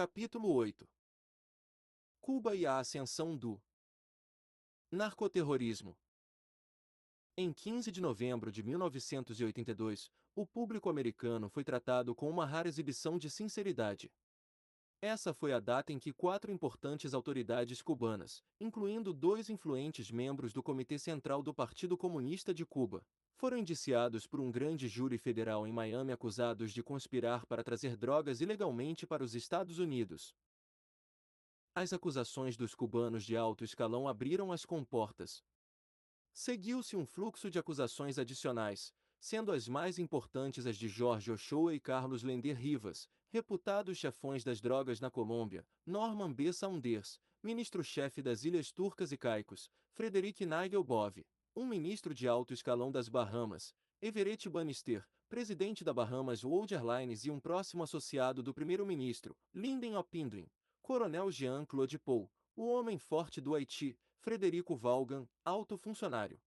Capítulo 8. Cuba e a ascensão do narcoterrorismo. Em 15 de novembro de 1982, o público americano foi tratado com uma rara exibição de sinceridade. Essa foi a data em que 4 importantes autoridades cubanas, incluindo 2 influentes membros do Comitê Central do Partido Comunista de Cuba, foram indiciados por um grande júri federal em Miami acusados de conspirar para trazer drogas ilegalmente para os Estados Unidos. As acusações dos cubanos de alto escalão abriram as comportas. Seguiu-se um fluxo de acusações adicionais, sendo as mais importantes as de Jorge Ochoa e Carlos Lender Rivas, reputados chefões das drogas na Colômbia, Norman B. Saunders, ministro-chefe das Ilhas Turcas e Caicos, Frederic Nigel Bove, um ministro de alto escalão das Bahamas, Everett Bannister, presidente da Bahamas World Airlines e um próximo associado do primeiro-ministro, Lyndon O. Pindling, Coronel Jean-Claude Paul, o homem forte do Haiti, Frederico Vaughan, alto funcionário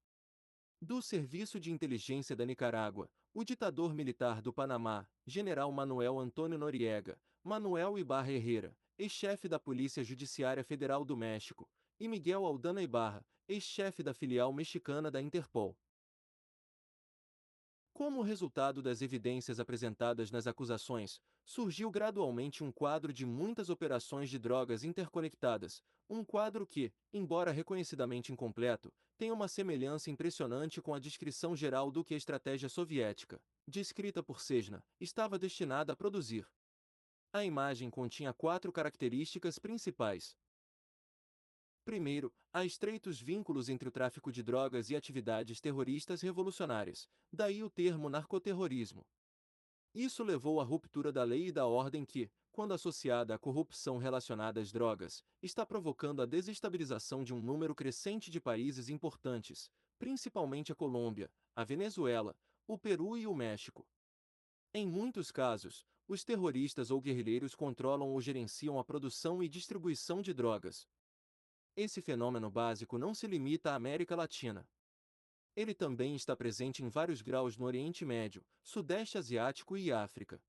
do Serviço de Inteligência da Nicarágua, o ditador militar do Panamá, General Manuel Antônio Noriega, Manuel Ibarra Herrera, ex-chefe da Polícia Judiciária Federal do México, e Miguel Aldana Ibarra, ex-chefe da filial mexicana da Interpol. Como resultado das evidências apresentadas nas acusações, surgiu gradualmente um quadro de muitas operações de drogas interconectadas, um quadro que, embora reconhecidamente incompleto, tem uma semelhança impressionante com a descrição geral do que a estratégia soviética, descrita por Sesna, estava destinada a produzir. A imagem continha 4 características principais. Primeiro, há estreitos vínculos entre o tráfico de drogas e atividades terroristas revolucionárias, daí o termo narcoterrorismo. Isso levou à ruptura da lei e da ordem que, quando associada à corrupção relacionada às drogas, está provocando a desestabilização de um número crescente de países importantes, principalmente a Colômbia, a Venezuela, o Peru e o México. Em muitos casos, os terroristas ou guerrilheiros controlam ou gerenciam a produção e distribuição de drogas. Esse fenômeno básico não se limita à América Latina. Ele também está presente em vários graus no Oriente Médio, Sudeste Asiático e África.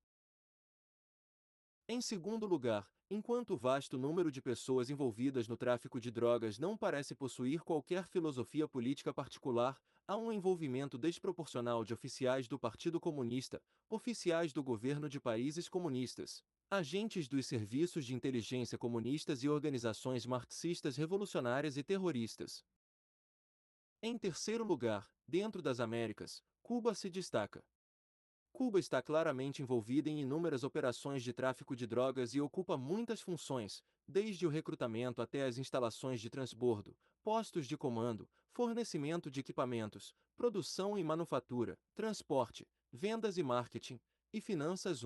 Em segundo lugar, enquanto o vasto número de pessoas envolvidas no tráfico de drogas não parece possuir qualquer filosofia política particular, há um envolvimento desproporcional de oficiais do Partido Comunista, oficiais do governo de países comunistas, agentes dos serviços de inteligência comunistas e organizações marxistas revolucionárias e terroristas. Em terceiro lugar, dentro das Américas, Cuba se destaca. Cuba está claramente envolvida em inúmeras operações de tráfico de drogas e ocupa muitas funções, desde o recrutamento até as instalações de transbordo, postos de comando, fornecimento de equipamentos, produção e manufatura, transporte, vendas e marketing, e finanças.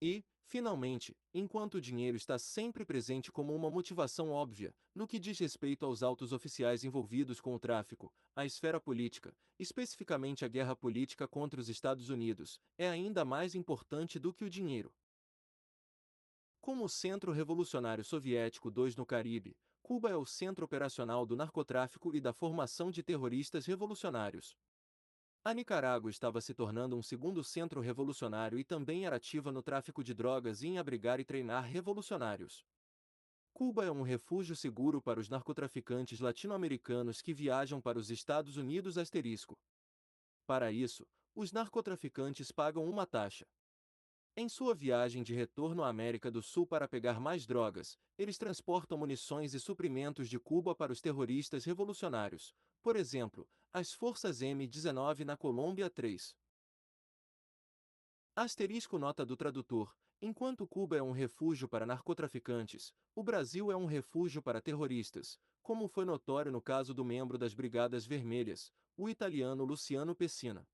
E, finalmente, enquanto o dinheiro está sempre presente como uma motivação óbvia, no que diz respeito aos altos oficiais envolvidos com o tráfico, a esfera política, especificamente a guerra política contra os Estados Unidos, é ainda mais importante do que o dinheiro. Como o Centro Revolucionário Soviético II no Caribe, Cuba é o centro operacional do narcotráfico e da formação de terroristas revolucionários. A Nicarágua estava se tornando um segundo centro revolucionário e também era ativa no tráfico de drogas e em abrigar e treinar revolucionários. Cuba é um refúgio seguro para os narcotraficantes latino-americanos que viajam para os Estados Unidos. Para isso, os narcotraficantes pagam uma taxa. Em sua viagem de retorno à América do Sul para pegar mais drogas, eles transportam munições e suprimentos de Cuba para os terroristas revolucionários, por exemplo, as forças M-19 na Colômbia 3. Asterisco nota do tradutor: enquanto Cuba é um refúgio para narcotraficantes, o Brasil é um refúgio para terroristas, como foi notório no caso do membro das Brigadas Vermelhas, o italiano Luciano Pessina.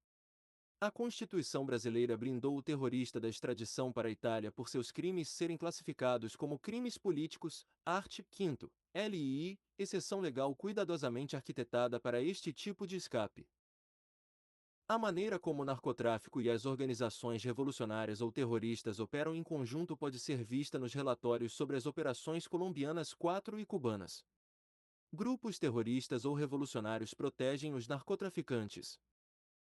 A Constituição brasileira blindou o terrorista da extradição para a Itália por seus crimes serem classificados como crimes políticos, art. 5º, LII, exceção legal cuidadosamente arquitetada para este tipo de escape. A maneira como o narcotráfico e as organizações revolucionárias ou terroristas operam em conjunto pode ser vista nos relatórios sobre as operações colombianas 4 e cubanas. Grupos terroristas ou revolucionários protegem os narcotraficantes.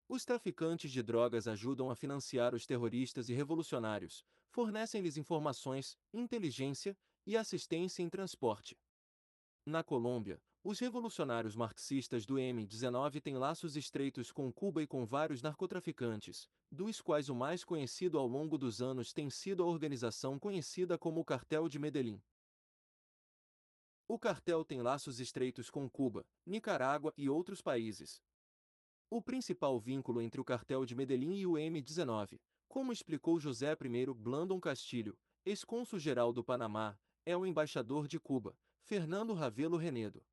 Os traficantes de drogas ajudam a financiar os terroristas e revolucionários, Fornecem-lhes informações, inteligência e assistência em transporte. Na Colômbia, os revolucionários marxistas do M-19 têm laços estreitos com Cuba e com vários narcotraficantes, dos quais o mais conhecido ao longo dos anos tem sido a organização conhecida como o Cartel de Medellín. O cartel tem laços estreitos com Cuba, Nicarágua e outros países. O principal vínculo entre o Cartel de Medellín e o M-19, como explicou José I Blandon Castilho, ex-cônsul-geral do Panamá, é o embaixador de Cuba, Fernando Ravelo Renedo.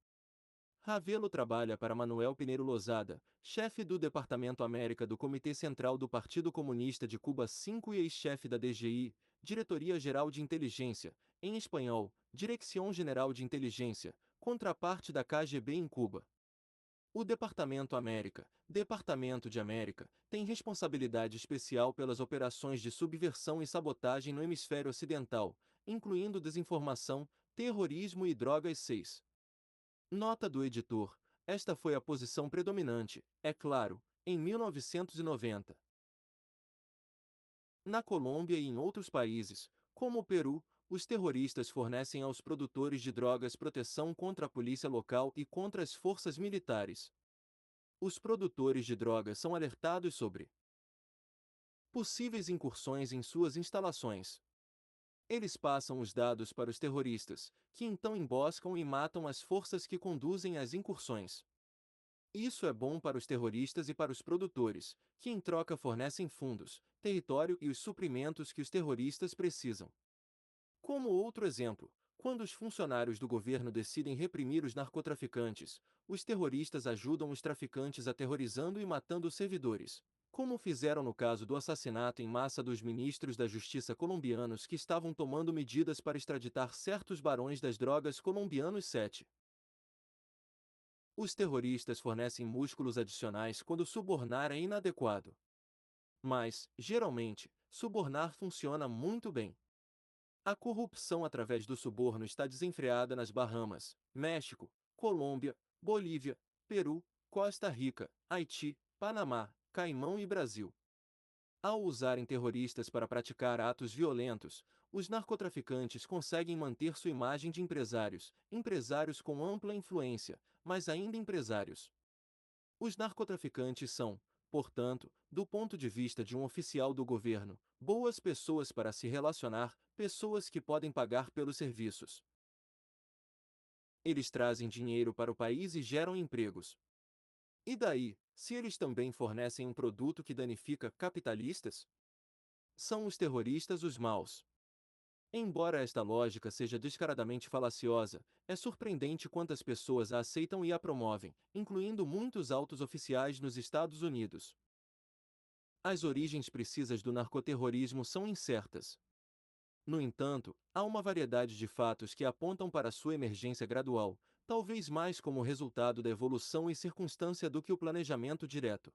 Ravelo trabalha para Manuel Pinheiro Losada, chefe do Departamento América do Comitê Central do Partido Comunista de Cuba 5 e ex-chefe da DGI, Diretoria-Geral de Inteligência, em espanhol, Dirección General de Inteligência, contraparte da KGB em Cuba. O Departamento América, Departamento de América, tem responsabilidade especial pelas operações de subversão e sabotagem no hemisfério ocidental, incluindo desinformação, terrorismo e drogas. 6. Nota do editor: esta foi a posição predominante, é claro, em 1990. Na Colômbia e em outros países, como o Peru, os terroristas fornecem aos produtores de drogas proteção contra a polícia local e contra as forças militares. Os produtores de drogas são alertados sobre possíveis incursões em suas instalações. Eles passam os dados para os terroristas, que então emboscam e matam as forças que conduzem as incursões. Isso é bom para os terroristas e para os produtores, que em troca fornecem fundos, território e os suprimentos que os terroristas precisam. Como outro exemplo, quando os funcionários do governo decidem reprimir os narcotraficantes, os terroristas ajudam os traficantes aterrorizando e matando os servidores, como fizeram no caso do assassinato em massa dos ministros da Justiça colombianos que estavam tomando medidas para extraditar certos barões das drogas colombianos. 7. Os terroristas fornecem músculos adicionais quando subornar é inadequado. Mas, geralmente, subornar funciona muito bem. A corrupção através do suborno está desenfreada nas Bahamas, México, Colômbia, Bolívia, Peru, Costa Rica, Haiti, Panamá, Caimão e Brasil. Ao usarem terroristas para praticar atos violentos, os narcotraficantes conseguem manter sua imagem de empresários, empresários com ampla influência, mas ainda empresários. Os narcotraficantes são, portanto, do ponto de vista de um oficial do governo, boas pessoas para se relacionar, pessoas que podem pagar pelos serviços. Eles trazem dinheiro para o país e geram empregos. E daí, se eles também fornecem um produto que danifica capitalistas? São os terroristas os maus. Embora esta lógica seja descaradamente falaciosa, é surpreendente quantas pessoas a aceitam e a promovem, incluindo muitos altos oficiais nos Estados Unidos. As origens precisas do narcoterrorismo são incertas. No entanto, há uma variedade de fatos que apontam para sua emergência gradual, talvez mais como resultado da evolução e circunstância do que o planejamento direto.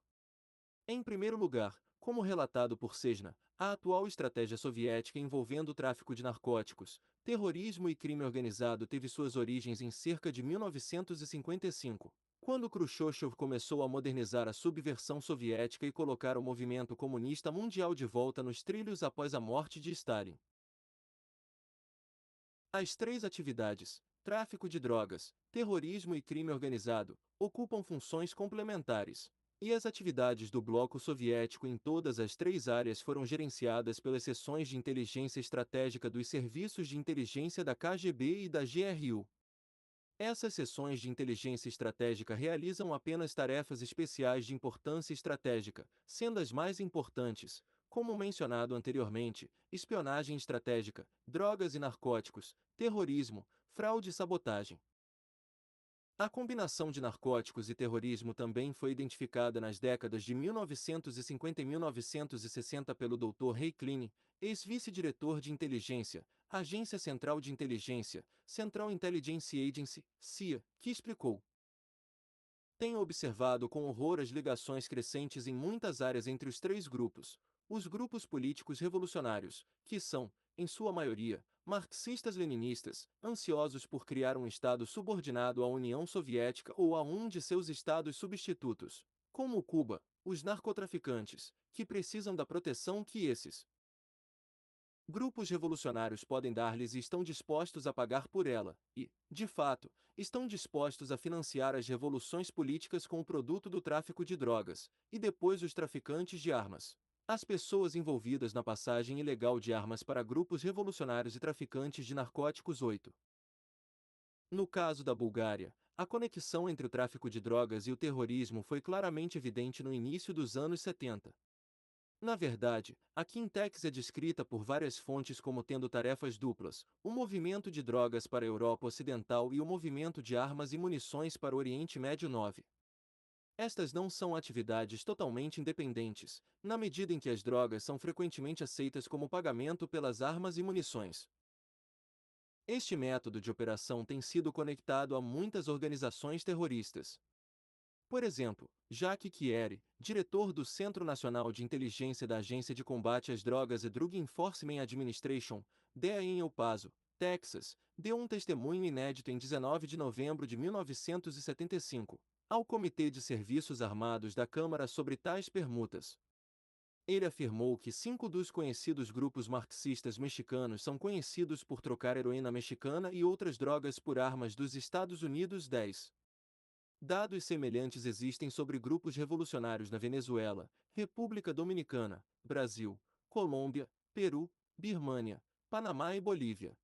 Em primeiro lugar, como relatado por Sesna, a atual estratégia soviética envolvendo o tráfico de narcóticos, terrorismo e crime organizado teve suas origens em cerca de 1955, quando Khrushchev começou a modernizar a subversão soviética e colocar o movimento comunista mundial de volta nos trilhos após a morte de Stalin. As três atividades, tráfico de drogas, terrorismo e crime organizado, ocupam funções complementares. E as atividades do bloco soviético em todas as três áreas foram gerenciadas pelas seções de inteligência estratégica dos serviços de inteligência da KGB e da GRU. Essas seções de inteligência estratégica realizam apenas tarefas especiais de importância estratégica, sendo as mais importantes, como mencionado anteriormente, espionagem estratégica, drogas e narcóticos, terrorismo, fraude e sabotagem. A combinação de narcóticos e terrorismo também foi identificada nas décadas de 1950 e 1960 pelo Dr. Ray Klein, ex-vice-diretor de inteligência, Agência Central de Inteligência, Central Intelligence Agency, CIA, que explicou: tenho observado com horror as ligações crescentes em muitas áreas entre os três grupos. Os grupos políticos revolucionários, que são, em sua maioria, marxistas-leninistas, ansiosos por criar um Estado subordinado à União Soviética ou a um de seus Estados substitutos, como Cuba, os narcotraficantes, que precisam da proteção que esses Grupos revolucionários podem dar-lhes e estão dispostos a pagar por ela, e, de fato, estão dispostos a financiar as revoluções políticas com o produto do tráfico de drogas, e depois os traficantes de armas. As pessoas envolvidas na passagem ilegal de armas para grupos revolucionários e traficantes de narcóticos 8. No caso da Bulgária, a conexão entre o tráfico de drogas e o terrorismo foi claramente evidente no início dos anos 70. Na verdade, a Quintex é descrita por várias fontes como tendo tarefas duplas: o movimento de drogas para a Europa Ocidental e o movimento de armas e munições para o Oriente Médio 9. Estas não são atividades totalmente independentes, na medida em que as drogas são frequentemente aceitas como pagamento pelas armas e munições. Este método de operação tem sido conectado a muitas organizações terroristas. Por exemplo, Jacques Chieri, diretor do Centro Nacional de Inteligência da Agência de Combate às Drogas e Drug Enforcement Administration, DEA em El Paso, Texas, deu um testemunho inédito em 19 de novembro de 1975, ao Comitê de Serviços Armados da Câmara sobre tais permutas. Ele afirmou que 5 dos conhecidos grupos marxistas mexicanos são conhecidos por trocar heroína mexicana e outras drogas por armas dos Estados Unidos. 10. Dados semelhantes existem sobre grupos revolucionários na Venezuela, República Dominicana, Brasil, Colômbia, Peru, Birmânia, Panamá e Bolívia.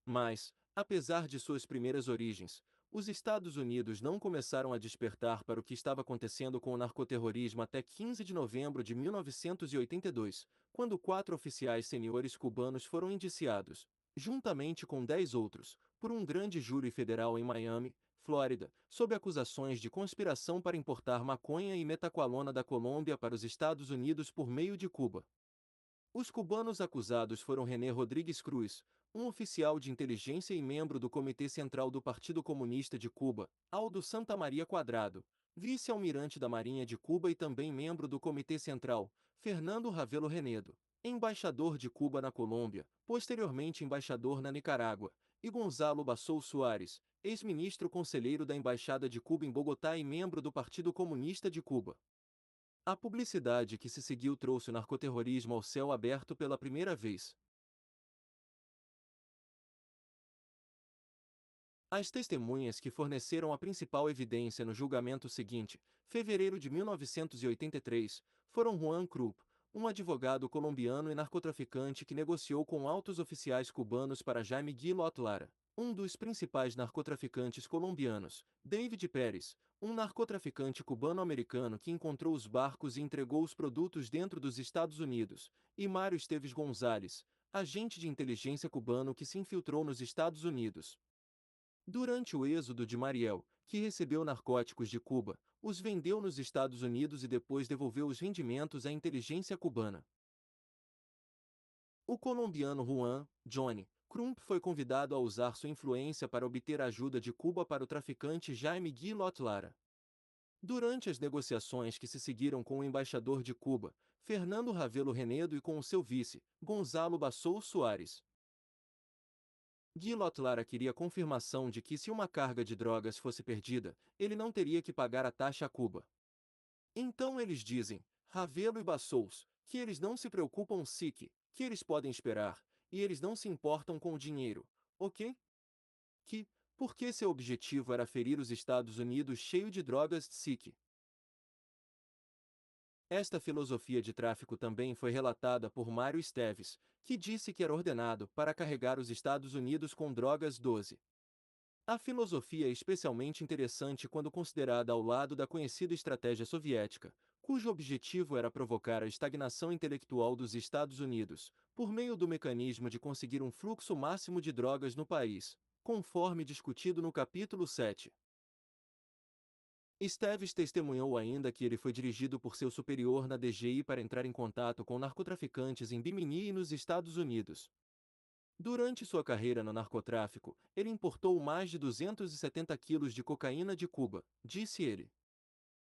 Mas, apesar de suas primeiras origens, os Estados Unidos não começaram a despertar para o que estava acontecendo com o narcoterrorismo até 15 de novembro de 1982, quando 4 oficiais seniores cubanos foram indiciados, juntamente com 10 outros, por um grande júri federal em Miami, Flórida, sob acusações de conspiração para importar maconha e metaqualona da Colômbia para os Estados Unidos por meio de Cuba. Os cubanos acusados foram René Rodrigues Cruz, um oficial de inteligência e membro do Comitê Central do Partido Comunista de Cuba, Aldo Santa Maria Quadrado, vice-almirante da Marinha de Cuba e também membro do Comitê Central, Fernando Ravelo Renedo, embaixador de Cuba na Colômbia, posteriormente embaixador na Nicarágua, e Gonzalo Bassou Soares, ex-ministro conselheiro da Embaixada de Cuba em Bogotá e membro do Partido Comunista de Cuba. A publicidade que se seguiu trouxe o narcoterrorismo ao céu aberto pela primeira vez. As testemunhas que forneceram a principal evidência no julgamento seguinte, fevereiro de 1983, foram Juan Krupp, um advogado colombiano e narcotraficante que negociou com altos oficiais cubanos para Jaime Guilot Lara, um dos principais narcotraficantes colombianos, David Pérez, um narcotraficante cubano-americano que encontrou os barcos e entregou os produtos dentro dos Estados Unidos, e Mário Esteves González, agente de inteligência cubano que se infiltrou nos Estados Unidos. Durante o êxodo de Mariel, que recebeu narcóticos de Cuba, os vendeu nos Estados Unidos e depois devolveu os rendimentos à inteligência cubana. O colombiano Juan Johnny Crump foi convidado a usar sua influência para obter a ajuda de Cuba para o traficante Jaime Guilot Lara. Durante as negociações que se seguiram com o embaixador de Cuba, Fernando Ravelo Renedo e com o seu vice, Gonzalo Bassou Soares, Guilot Lara queria confirmação de que se uma carga de drogas fosse perdida, ele não teria que pagar a taxa a Cuba. Então eles dizem, Ravelo e Bassous, que eles não se preocupam que eles podem esperar, e eles não se importam com o dinheiro, ok? Porque seu objetivo era ferir os Estados Unidos cheio de drogas SIC. Esta filosofia de tráfico também foi relatada por Mário Esteves, que disse que era ordenado para carregar os Estados Unidos com drogas 12. A filosofia é especialmente interessante quando considerada ao lado da conhecida estratégia soviética, cujo objetivo era provocar a estagnação intelectual dos Estados Unidos, por meio do mecanismo de conseguir um fluxo máximo de drogas no país, conforme discutido no capítulo 7. Esteves testemunhou ainda que ele foi dirigido por seu superior na DGI para entrar em contato com narcotraficantes em Bimini e nos Estados Unidos. Durante sua carreira no narcotráfico, ele importou mais de 270 quilos de cocaína de Cuba, disse ele.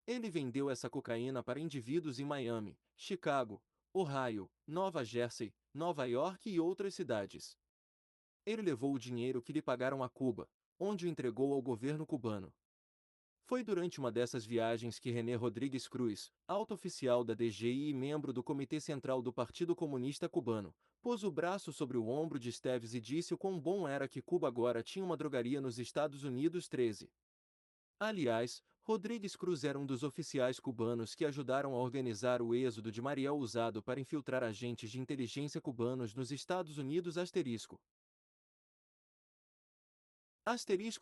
Ele vendeu essa cocaína para indivíduos em Miami, Chicago, Ohio, Nova Jersey, Nova York e outras cidades. Ele levou o dinheiro que lhe pagaram a Cuba, onde o entregou ao governo cubano. Foi durante uma dessas viagens que René Rodrigues Cruz, alto oficial da DGI e membro do Comitê Central do Partido Comunista Cubano, pôs o braço sobre o ombro de Esteves e disse o quão bom era que Cuba agora tinha uma drogaria nos Estados Unidos 13. Aliás, Rodrigues Cruz era um dos oficiais cubanos que ajudaram a organizar o êxodo de Mariel usado para infiltrar agentes de inteligência cubanos nos Estados Unidos.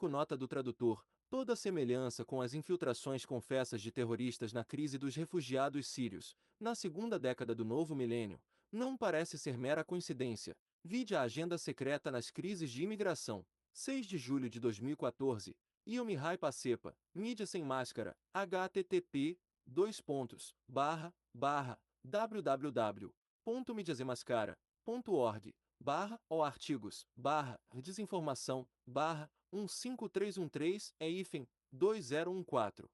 Nota do tradutor: toda semelhança com as infiltrações confessas de terroristas na crise dos refugiados sírios, na segunda década do novo milênio, não parece ser mera coincidência. Vide a agenda secreta nas crises de imigração. 6 de julho de 2014. Mihai Pacepa, mídia sem máscara, http www.mídiasemmascara.org/ou artigos, desinformação, 15313 2014.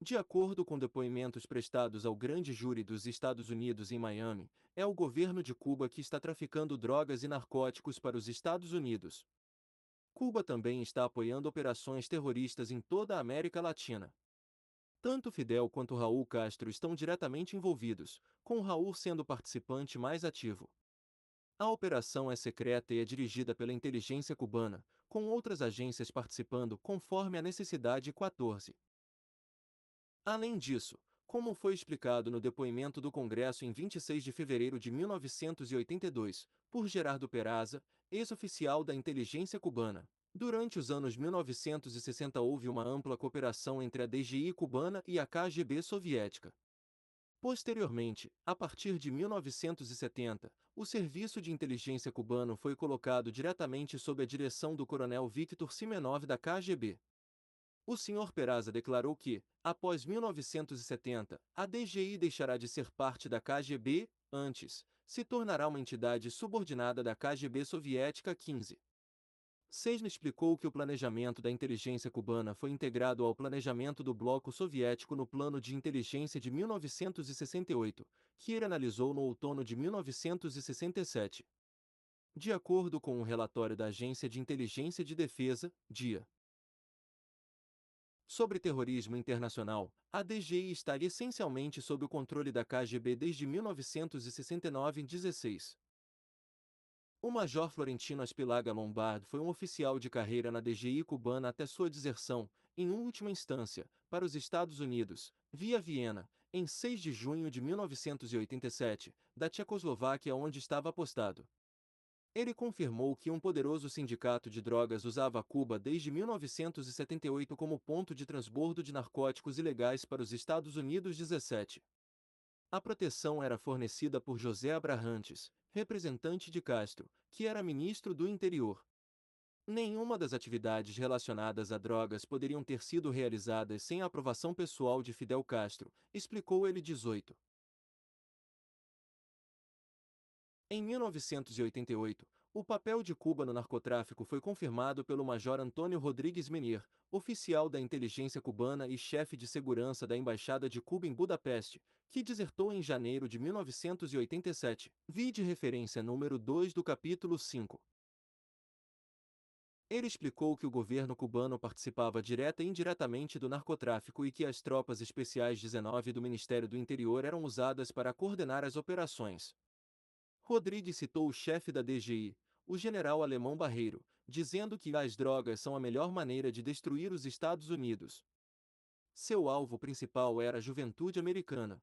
De acordo com depoimentos prestados ao grande júri dos Estados Unidos em Miami, é o governo de Cuba que está traficando drogas e narcóticos para os Estados Unidos. Cuba também está apoiando operações terroristas em toda a América Latina. Tanto Fidel quanto Raul Castro estão diretamente envolvidos, com Raul sendo o participante mais ativo. A operação é secreta e é dirigida pela inteligência cubana, com outras agências participando conforme a necessidade. 14. Além disso, como foi explicado no depoimento do Congresso em 26 de fevereiro de 1982, por Gerardo Peraza, ex-oficial da inteligência cubana, durante os anos 1960 houve uma ampla cooperação entre a DGI cubana e a KGB soviética. Posteriormente, a partir de 1970, o Serviço de Inteligência cubano foi colocado diretamente sob a direção do coronel Viktor Simenov da KGB. O Sr. Peraza declarou que, após 1970, a DGI deixará de ser parte da KGB, antes, se tornará uma entidade subordinada da KGB soviética. 15. Sejna explicou que o planejamento da inteligência cubana foi integrado ao planejamento do bloco soviético no Plano de Inteligência de 1968, que ele analisou no outono de 1967. De acordo com um relatório da Agência de Inteligência de Defesa, DIA, sobre terrorismo internacional, a DGI está essencialmente sob o controle da KGB desde 1969. 16. O Major Florentino Aspilaga Lombard foi um oficial de carreira na DGI cubana até sua deserção, em última instância, para os Estados Unidos, via Viena, em 6 de junho de 1987, da Tchecoslováquia onde estava apostado. Ele confirmou que um poderoso sindicato de drogas usava Cuba desde 1978 como ponto de transbordo de narcóticos ilegais para os Estados Unidos. 17. A proteção era fornecida por José Abrahantes, representante de Castro, que era ministro do Interior. Nenhuma das atividades relacionadas a drogas poderiam ter sido realizadas sem a aprovação pessoal de Fidel Castro, explicou ele. 18. Em 1988, o papel de Cuba no narcotráfico foi confirmado pelo Major Antônio Rodrigues Menier, oficial da inteligência cubana e chefe de segurança da Embaixada de Cuba em Budapeste, que desertou em janeiro de 1987. Vide referência número 2 do capítulo 5. Ele explicou que o governo cubano participava direta e indiretamente do narcotráfico e que as tropas especiais 19 do Ministério do Interior eram usadas para coordenar as operações. Rodrigues citou o chefe da DGI, o general alemão Barreiro, dizendo que as drogas são a melhor maneira de destruir os Estados Unidos. Seu alvo principal era a juventude americana.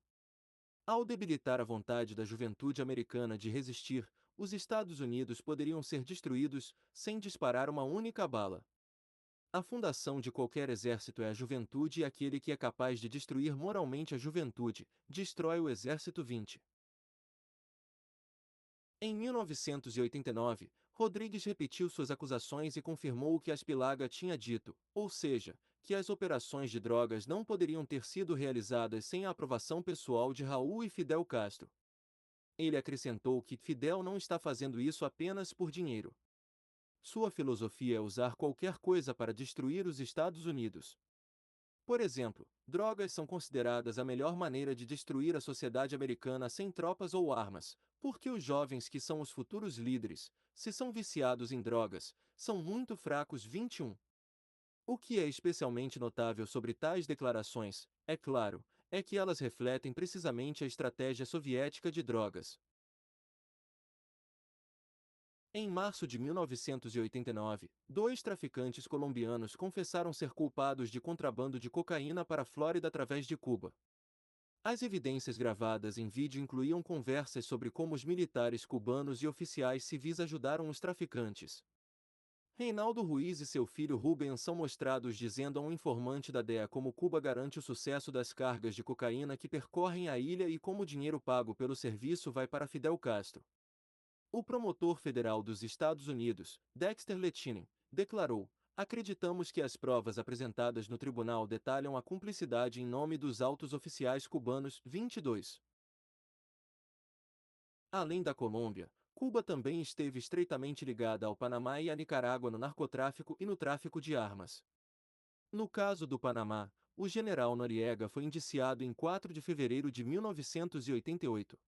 Ao debilitar a vontade da juventude americana de resistir, os Estados Unidos poderiam ser destruídos sem disparar uma única bala. A fundação de qualquer exército é a juventude e aquele que é capaz de destruir moralmente a juventude, destrói o exército. 20. Em 1989, Rodrigues repetiu suas acusações e confirmou o que Aspilaga tinha dito, ou seja, que as operações de drogas não poderiam ter sido realizadas sem a aprovação pessoal de Raul e Fidel Castro. Ele acrescentou que Fidel não está fazendo isso apenas por dinheiro. Sua filosofia é usar qualquer coisa para destruir os Estados Unidos. Por exemplo, drogas são consideradas a melhor maneira de destruir a sociedade americana sem tropas ou armas, porque os jovens que são os futuros líderes, se são viciados em drogas, são muito fracos. 21. O que é especialmente notável sobre tais declarações, é claro, é que elas refletem precisamente a estratégia soviética de drogas. Em março de 1989, dois traficantes colombianos confessaram ser culpados de contrabando de cocaína para a Flórida através de Cuba. As evidências gravadas em vídeo incluíam conversas sobre como os militares cubanos e oficiais civis ajudaram os traficantes. Reinaldo Ruiz e seu filho Rubens são mostrados dizendo a um informante da DEA como Cuba garante o sucesso das cargas de cocaína que percorrem a ilha e como o dinheiro pago pelo serviço vai para Fidel Castro. O promotor federal dos Estados Unidos, Dexter Lethinen, declarou: acreditamos que as provas apresentadas no tribunal detalham a cumplicidade em nome dos altos oficiais cubanos. 22. Além da Colômbia, Cuba também esteve estreitamente ligada ao Panamá e à Nicarágua no narcotráfico e no tráfico de armas. No caso do Panamá, o general Noriega foi indiciado em 4 de fevereiro de 1988.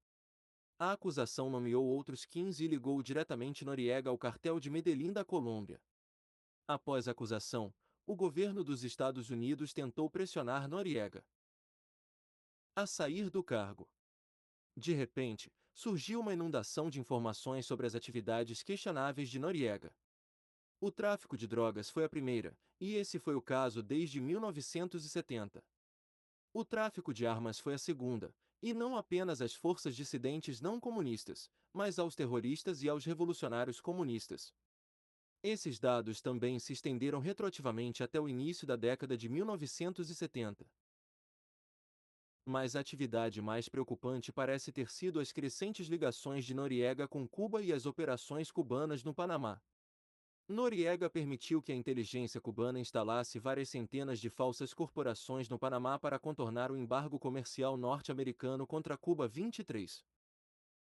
A acusação nomeou outros 15 e ligou diretamente Noriega ao cartel de Medellín da Colômbia. Após a acusação, o governo dos Estados Unidos tentou pressionar Noriega a sair do cargo. De repente, surgiu uma inundação de informações sobre as atividades questionáveis de Noriega. O tráfico de drogas foi a primeira, e esse foi o caso desde 1970. O tráfico de armas foi a segunda, e não apenas às forças dissidentes não comunistas, mas aos terroristas e aos revolucionários comunistas. Esses dados também se estenderam retroativamente até o início da década de 1970. Mas a atividade mais preocupante parece ter sido as crescentes ligações de Noriega com Cuba e as operações cubanas no Panamá. Noriega permitiu que a inteligência cubana instalasse várias centenas de falsas corporações no Panamá para contornar o embargo comercial norte-americano contra Cuba. 23.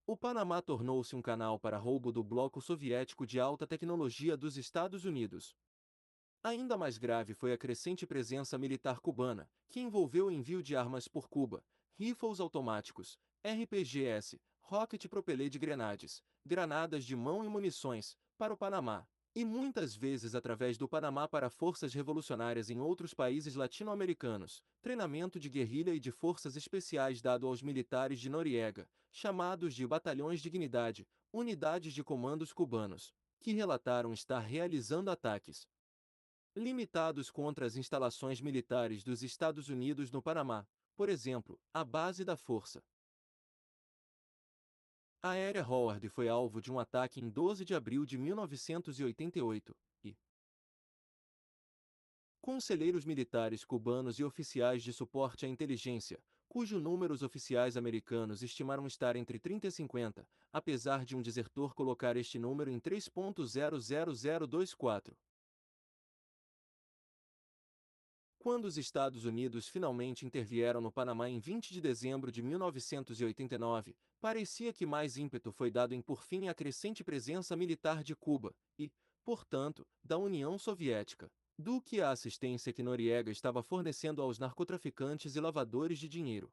O Panamá tornou-se um canal para roubo do bloco soviético de alta tecnologia dos Estados Unidos. Ainda mais grave foi a crescente presença militar cubana, que envolveu o envio de armas por Cuba, rifles automáticos, RPGs, rocket propellet grenades, granadas de mão e munições, para o Panamá, e muitas vezes através do Panamá para forças revolucionárias em outros países latino-americanos, treinamento de guerrilha e de forças especiais dado aos militares de Noriega, chamados de Batalhões Dignidade, unidades de comandos cubanos, que relataram estar realizando ataques limitados contra as instalações militares dos Estados Unidos no Panamá, por exemplo, a base da Força Aérea Howard foi alvo de um ataque em 12 de abril de 1988, e conselheiros militares cubanos e oficiais de suporte à inteligência, cujo número os oficiais americanos estimaram estar entre 30 e 50, apesar de um desertor colocar este número em 3.00024. Quando os Estados Unidos finalmente intervieram no Panamá em 20 de dezembro de 1989, parecia que mais ímpeto foi dado em por fim à crescente presença militar de Cuba e, portanto, da União Soviética, do que à assistência que Noriega estava fornecendo aos narcotraficantes e lavadores de dinheiro.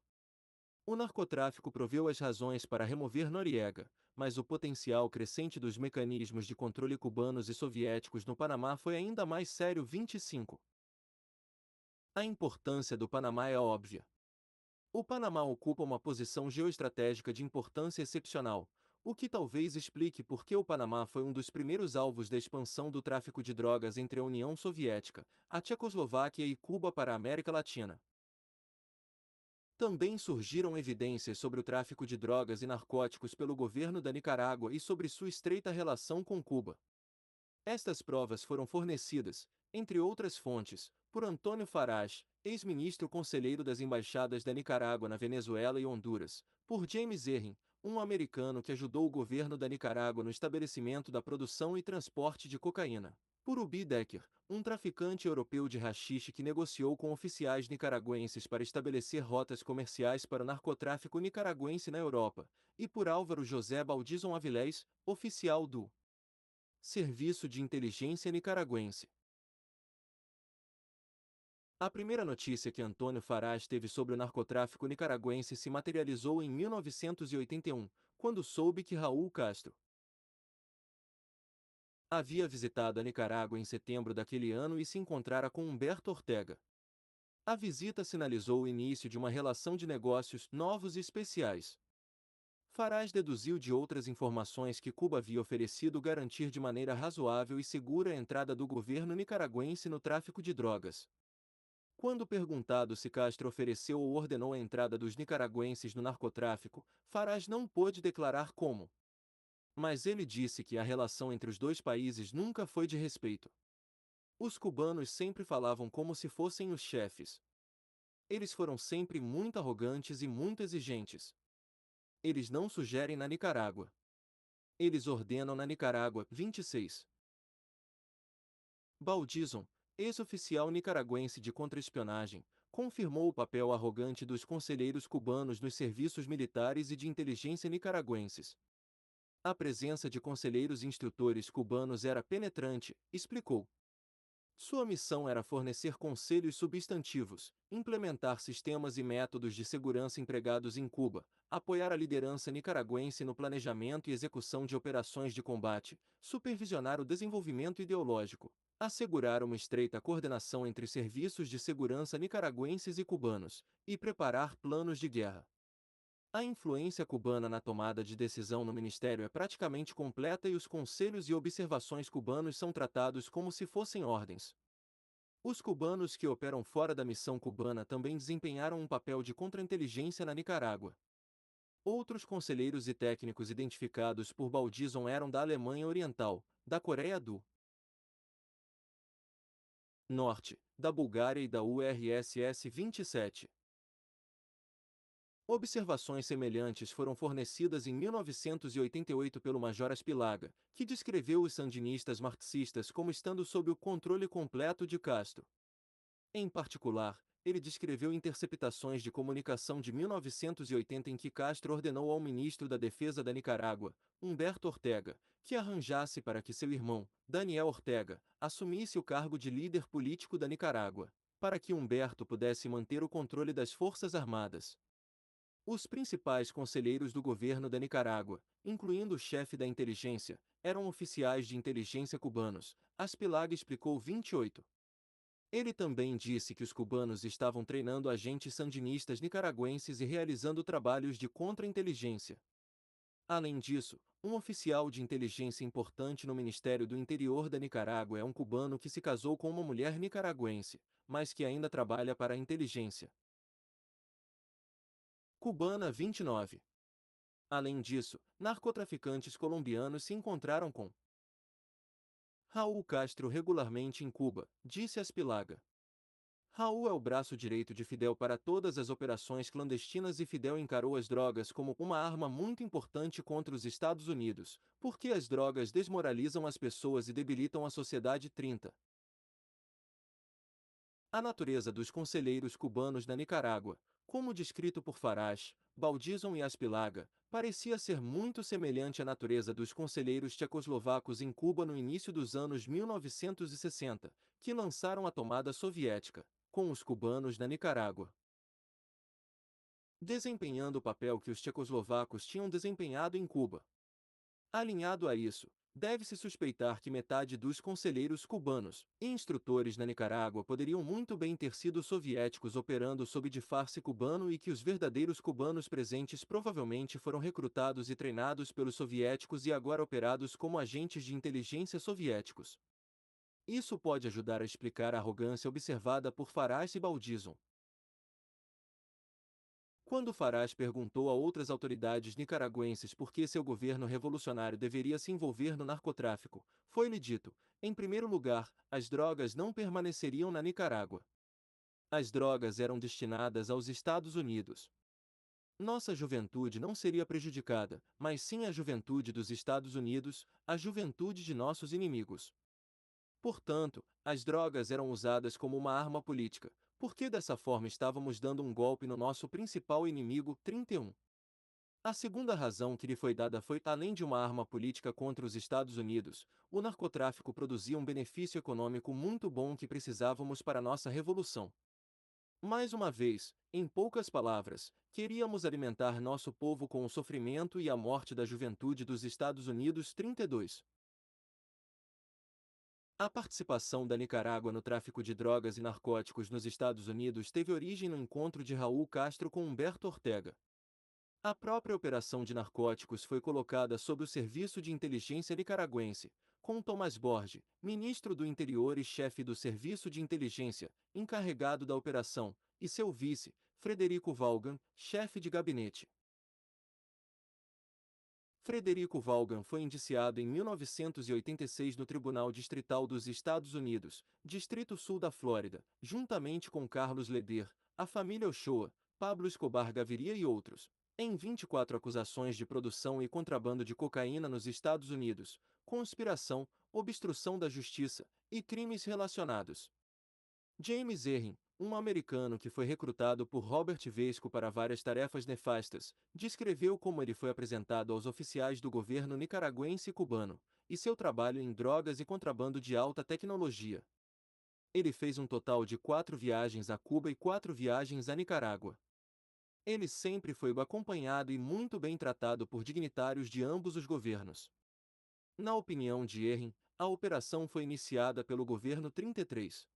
O narcotráfico proveu as razões para remover Noriega, mas o potencial crescente dos mecanismos de controle cubanos e soviéticos no Panamá foi ainda mais sério. 25. A importância do Panamá é óbvia. O Panamá ocupa uma posição geoestratégica de importância excepcional, o que talvez explique por que o Panamá foi um dos primeiros alvos da expansão do tráfico de drogas entre a União Soviética, a Tchecoslováquia e Cuba para a América Latina. Também surgiram evidências sobre o tráfico de drogas e narcóticos pelo governo da Nicarágua e sobre sua estreita relação com Cuba. Estas provas foram fornecidas, entre outras fontes, por Antônio Farage, ex-ministro conselheiro das embaixadas da Nicarágua na Venezuela e Honduras, por James Erring, um americano que ajudou o governo da Nicarágua no estabelecimento da produção e transporte de cocaína, por Ubi Decker, um traficante europeu de haxixe que negociou com oficiais nicaragüenses para estabelecer rotas comerciais para o narcotráfico nicaragüense na Europa, e por Álvaro José Baldizon Avilés, oficial do Serviço de Inteligência Nicaragüense. A primeira notícia que Antônio Farage teve sobre o narcotráfico nicaragüense se materializou em 1981, quando soube que Raul Castro havia visitado a Nicarágua em setembro daquele ano e se encontrara com Humberto Ortega. A visita sinalizou o início de uma relação de negócios novos e especiais. Farage deduziu de outras informações que Cuba havia oferecido garantir de maneira razoável e segura a entrada do governo nicaragüense no tráfico de drogas. Quando perguntado se Castro ofereceu ou ordenou a entrada dos nicaragüenses no narcotráfico, Farage não pôde declarar como. Mas ele disse que a relação entre os dois países nunca foi de respeito. Os cubanos sempre falavam como se fossem os chefes. Eles foram sempre muito arrogantes e muito exigentes. Eles não sugerem na Nicarágua. Eles ordenam na Nicarágua. 26. Baldizon, ex-oficial nicaragüense de contra-espionagem, confirmou o papel arrogante dos conselheiros cubanos nos serviços militares e de inteligência nicaragüenses. A presença de conselheiros instrutores cubanos era penetrante, explicou. Sua missão era fornecer conselhos substantivos, implementar sistemas e métodos de segurança empregados em Cuba, apoiar a liderança nicaragüense no planejamento e execução de operações de combate, supervisionar o desenvolvimento ideológico, assegurar uma estreita coordenação entre serviços de segurança nicaragüenses e cubanos, e preparar planos de guerra. A influência cubana na tomada de decisão no ministério é praticamente completa e os conselhos e observações cubanos são tratados como se fossem ordens. Os cubanos que operam fora da missão cubana também desempenharam um papel de contra-inteligência na Nicarágua. Outros conselheiros e técnicos identificados por Baldizon eram da Alemanha Oriental, da Coreia do Norte, da Bulgária e da URSS 27. Observações semelhantes foram fornecidas em 1988 pelo Major Aspilaga, que descreveu os sandinistas marxistas como estando sob o controle completo de Castro. Em particular, ele descreveu interceptações de comunicação de 1980 em que Castro ordenou ao ministro da Defesa da Nicarágua, Humberto Ortega, que arranjasse para que seu irmão, Daniel Ortega, assumisse o cargo de líder político da Nicarágua, para que Humberto pudesse manter o controle das Forças Armadas. Os principais conselheiros do governo da Nicarágua, incluindo o chefe da inteligência, eram oficiais de inteligência cubanos, Aspilaga explicou 28. Ele também disse que os cubanos estavam treinando agentes sandinistas nicaragüenses e realizando trabalhos de contra-inteligência. Além disso, um oficial de inteligência importante no Ministério do Interior da Nicarágua é um cubano que se casou com uma mulher nicaragüense, mas que ainda trabalha para a inteligência cubana. 29. Além disso, narcotraficantes colombianos se encontraram com Raul Castro regularmente em Cuba, disse Aspilaga. Raul é o braço direito de Fidel para todas as operações clandestinas e Fidel encarou as drogas como uma arma muito importante contra os Estados Unidos, porque as drogas desmoralizam as pessoas e debilitam a sociedade. 30. A natureza dos conselheiros cubanos na Nicarágua, como descrito por Farage, Baldizon e Aspilaga, parecia ser muito semelhante à natureza dos conselheiros tchecoslovacos em Cuba no início dos anos 1960, que lançaram a tomada soviética, com os cubanos na Nicarágua desempenhando o papel que os tchecoslovacos tinham desempenhado em Cuba. Alinhado a isso, deve-se suspeitar que metade dos conselheiros cubanos e instrutores na Nicarágua poderiam muito bem ter sido soviéticos operando sob disfarce cubano e que os verdadeiros cubanos presentes provavelmente foram recrutados e treinados pelos soviéticos e agora operados como agentes de inteligência soviéticos. Isso pode ajudar a explicar a arrogância observada por Farage e Baldizon. Quando Farage perguntou a outras autoridades nicaragüenses por que seu governo revolucionário deveria se envolver no narcotráfico, foi-lhe dito: em primeiro lugar, as drogas não permaneceriam na Nicarágua. As drogas eram destinadas aos Estados Unidos. Nossa juventude não seria prejudicada, mas sim a juventude dos Estados Unidos, a juventude de nossos inimigos. Portanto, as drogas eram usadas como uma arma política, porque dessa forma estávamos dando um golpe no nosso principal inimigo. 31. A segunda razão que lhe foi dada foi, além de uma arma política contra os Estados Unidos, o narcotráfico produzia um benefício econômico muito bom que precisávamos para nossa revolução. Mais uma vez, em poucas palavras, queríamos alimentar nosso povo com o sofrimento e a morte da juventude dos Estados Unidos. 32. A participação da Nicarágua no tráfico de drogas e narcóticos nos Estados Unidos teve origem no encontro de Raul Castro com Humberto Ortega. A própria operação de narcóticos foi colocada sob o Serviço de Inteligência Nicaragüense, com Tomás Borge, ministro do Interior e chefe do Serviço de Inteligência, encarregado da operação, e seu vice, Frederico Vaughan, chefe de gabinete. Frederico Vaughan foi indiciado em 1986 no Tribunal Distrital dos Estados Unidos, Distrito Sul da Flórida, juntamente com Carlos Leder, a família Ochoa, Pablo Escobar Gaviria e outros, em 24 acusações de produção e contrabando de cocaína nos Estados Unidos, conspiração, obstrução da justiça e crimes relacionados. James Erring, um americano que foi recrutado por Robert Vesco para várias tarefas nefastas, descreveu como ele foi apresentado aos oficiais do governo nicaragüense e cubano, e seu trabalho em drogas e contrabando de alta tecnologia. Ele fez um total de 4 viagens a Cuba e 4 viagens a Nicarágua. Ele sempre foi acompanhado e muito bem tratado por dignitários de ambos os governos. Na opinião de Erring, a operação foi iniciada pelo governo 33.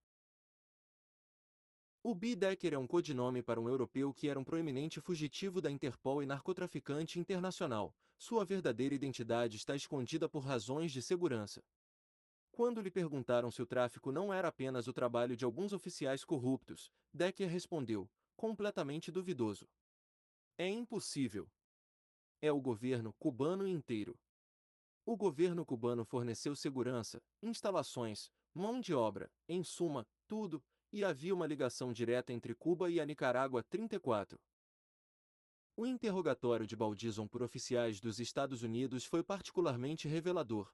O Baedeker é um codinome para um europeu que era um proeminente fugitivo da Interpol e narcotraficante internacional. Sua verdadeira identidade está escondida por razões de segurança. Quando lhe perguntaram se o tráfico não era apenas o trabalho de alguns oficiais corruptos, Decker respondeu, completamente duvidoso: é impossível. É o governo cubano inteiro. O governo cubano forneceu segurança, instalações, mão de obra, em suma, tudo, e havia uma ligação direta entre Cuba e a Nicarágua. 34. O interrogatório de Baldizon por oficiais dos Estados Unidos foi particularmente revelador.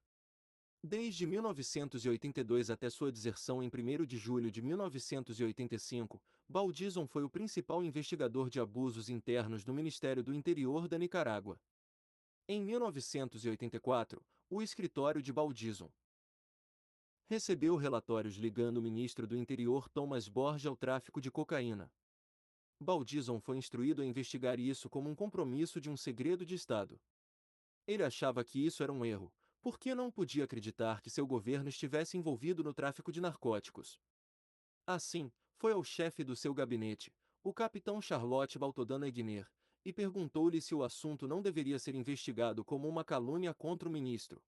Desde 1982 até sua deserção em 1º de julho de 1985, Baldizon foi o principal investigador de abusos internos no Ministério do Interior da Nicarágua. Em 1984, o escritório de Baldizon recebeu relatórios ligando o ministro do Interior Thomas Borge ao tráfico de cocaína. Baldizon foi instruído a investigar isso como um compromisso de um segredo de Estado. Ele achava que isso era um erro, porque não podia acreditar que seu governo estivesse envolvido no tráfico de narcóticos. Assim, foi ao chefe do seu gabinete, o capitão Charlotte Baltodano Egner, e perguntou-lhe se o assunto não deveria ser investigado como uma calúnia contra o ministro.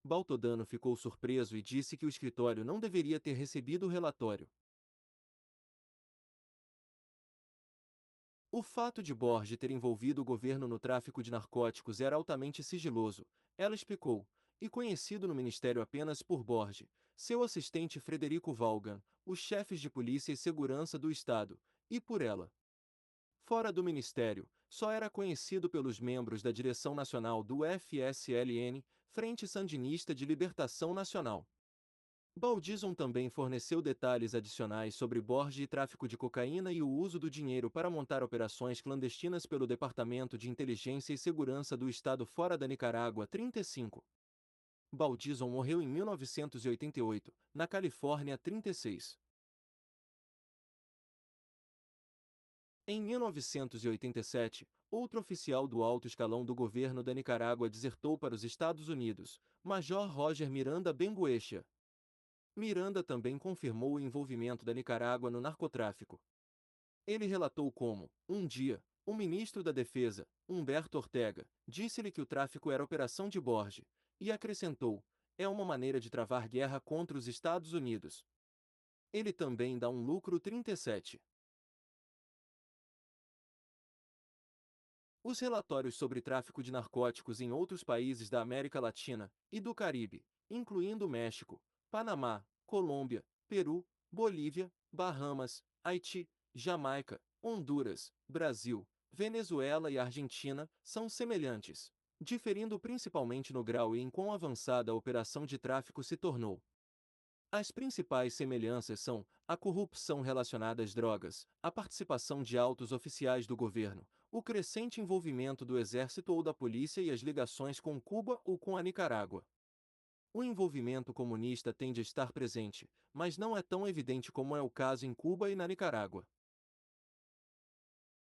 Baltodano ficou surpreso e disse que o escritório não deveria ter recebido o relatório. O fato de Borge ter envolvido o governo no tráfico de narcóticos era altamente sigiloso, ela explicou, e conhecido no ministério apenas por Borge, seu assistente Frederico Vaughan, os chefes de polícia e segurança do Estado, e por ela. Fora do ministério, só era conhecido pelos membros da direção nacional do FSLN, Frente Sandinista de Libertação Nacional. Baldizon também forneceu detalhes adicionais sobre Borge e tráfico de cocaína e o uso do dinheiro para montar operações clandestinas pelo Departamento de Inteligência e Segurança do Estado fora da Nicarágua. 35. Baldizon morreu em 1988, na Califórnia. 36. Em 1987, outro oficial do alto escalão do governo da Nicarágua desertou para os Estados Unidos, Major Roger Miranda Benguechea. Miranda também confirmou o envolvimento da Nicarágua no narcotráfico. Ele relatou como, um dia, o ministro da Defesa, Humberto Ortega, disse-lhe que o tráfico era operação de Borge, e acrescentou: é uma maneira de travar guerra contra os Estados Unidos. Ele também dá um lucro. 37. Os relatórios sobre tráfico de narcóticos em outros países da América Latina e do Caribe, incluindo México, Panamá, Colômbia, Peru, Bolívia, Bahamas, Haiti, Jamaica, Honduras, Brasil, Venezuela e Argentina, são semelhantes, diferindo principalmente no grau e em quão avançada a operação de tráfico se tornou. As principais semelhanças são a corrupção relacionada às drogas, a participação de altos oficiais do governo, o crescente envolvimento do exército ou da polícia e as ligações com Cuba ou com a Nicarágua. O envolvimento comunista tende a estar presente, mas não é tão evidente como é o caso em Cuba e na Nicarágua.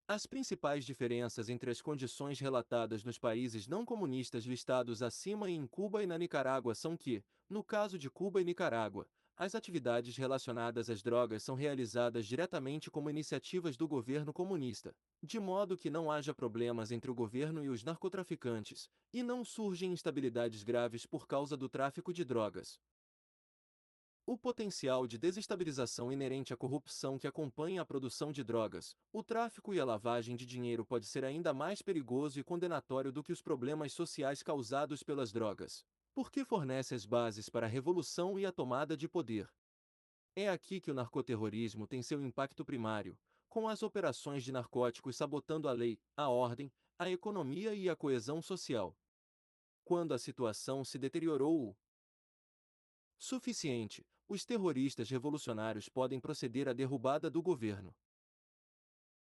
As principais diferenças entre as condições relatadas nos países não comunistas listados acima e em Cuba e na Nicarágua são que, no caso de Cuba e Nicarágua, as atividades relacionadas às drogas são realizadas diretamente como iniciativas do governo comunista, de modo que não haja problemas entre o governo e os narcotraficantes, e não surgem instabilidades graves por causa do tráfico de drogas. O potencial de desestabilização inerente à corrupção que acompanha a produção de drogas, o tráfico e a lavagem de dinheiro pode ser ainda mais perigoso e condenatório do que os problemas sociais causados pelas drogas, porque fornece as bases para a revolução e a tomada de poder. É aqui que o narcoterrorismo tem seu impacto primário, com as operações de narcóticos sabotando a lei, a ordem, a economia e a coesão social. Quando a situação se deteriorou suficiente, os terroristas revolucionários podem proceder à derrubada do governo.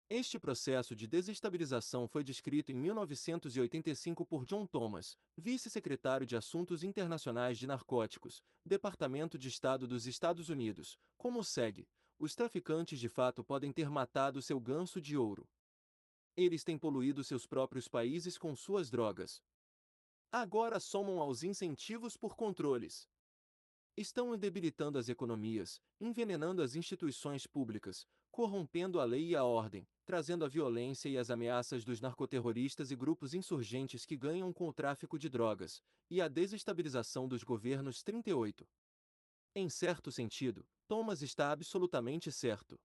Este processo de desestabilização foi descrito em 1985 por John Thomas, vice-secretário de Assuntos Internacionais de Narcóticos, Departamento de Estado dos Estados Unidos, como segue: os traficantes de fato podem ter matado seu ganso de ouro. Eles têm poluído seus próprios países com suas drogas. Agora somam aos incentivos por controles. Estão debilitando as economias, envenenando as instituições públicas, corrompendo a lei e a ordem, trazendo a violência e as ameaças dos narcoterroristas e grupos insurgentes que ganham com o tráfico de drogas, e a desestabilização dos governos 38. Em certo sentido, Thomas está absolutamente certo.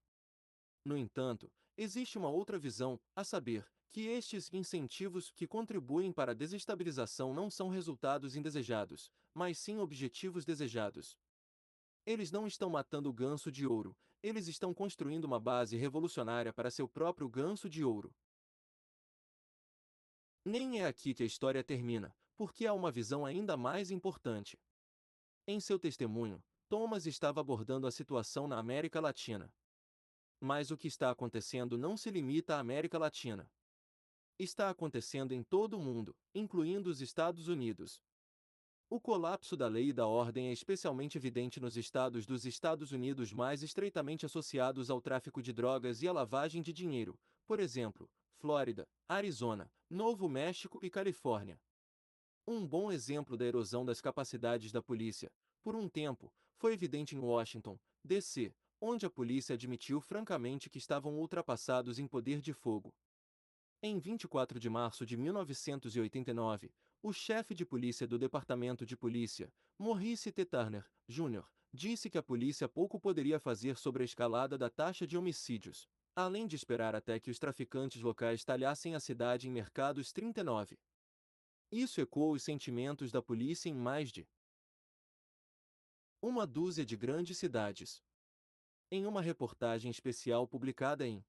No entanto, existe uma outra visão, a saber, que estes incentivos que contribuem para a desestabilização não são resultados indesejados, mas sim objetivos desejados. Eles não estão matando o ganso de ouro, eles estão construindo uma base revolucionária para seu próprio ganso de ouro. Nem é aqui que a história termina, porque há uma visão ainda mais importante. Em seu testemunho, Thomas estava abordando a situação na América Latina. Mas o que está acontecendo não se limita à América Latina. Está acontecendo em todo o mundo, incluindo os Estados Unidos. O colapso da lei e da ordem é especialmente evidente nos estados dos Estados Unidos mais estreitamente associados ao tráfico de drogas e à lavagem de dinheiro, por exemplo, Flórida, Arizona, Novo México e Califórnia. Um bom exemplo da erosão das capacidades da polícia, por um tempo, foi evidente em Washington, D.C., onde a polícia admitiu francamente que estavam ultrapassados em poder de fogo. Em 24 de março de 1989, o chefe de polícia do Departamento de Polícia, Maurice T. Turner, Jr., disse que a polícia pouco poderia fazer sobre a escalada da taxa de homicídios, além de esperar até que os traficantes locais talhassem a cidade em mercados 39. Isso ecoou os sentimentos da polícia em mais de uma dúzia de grandes cidades. Em uma reportagem especial publicada em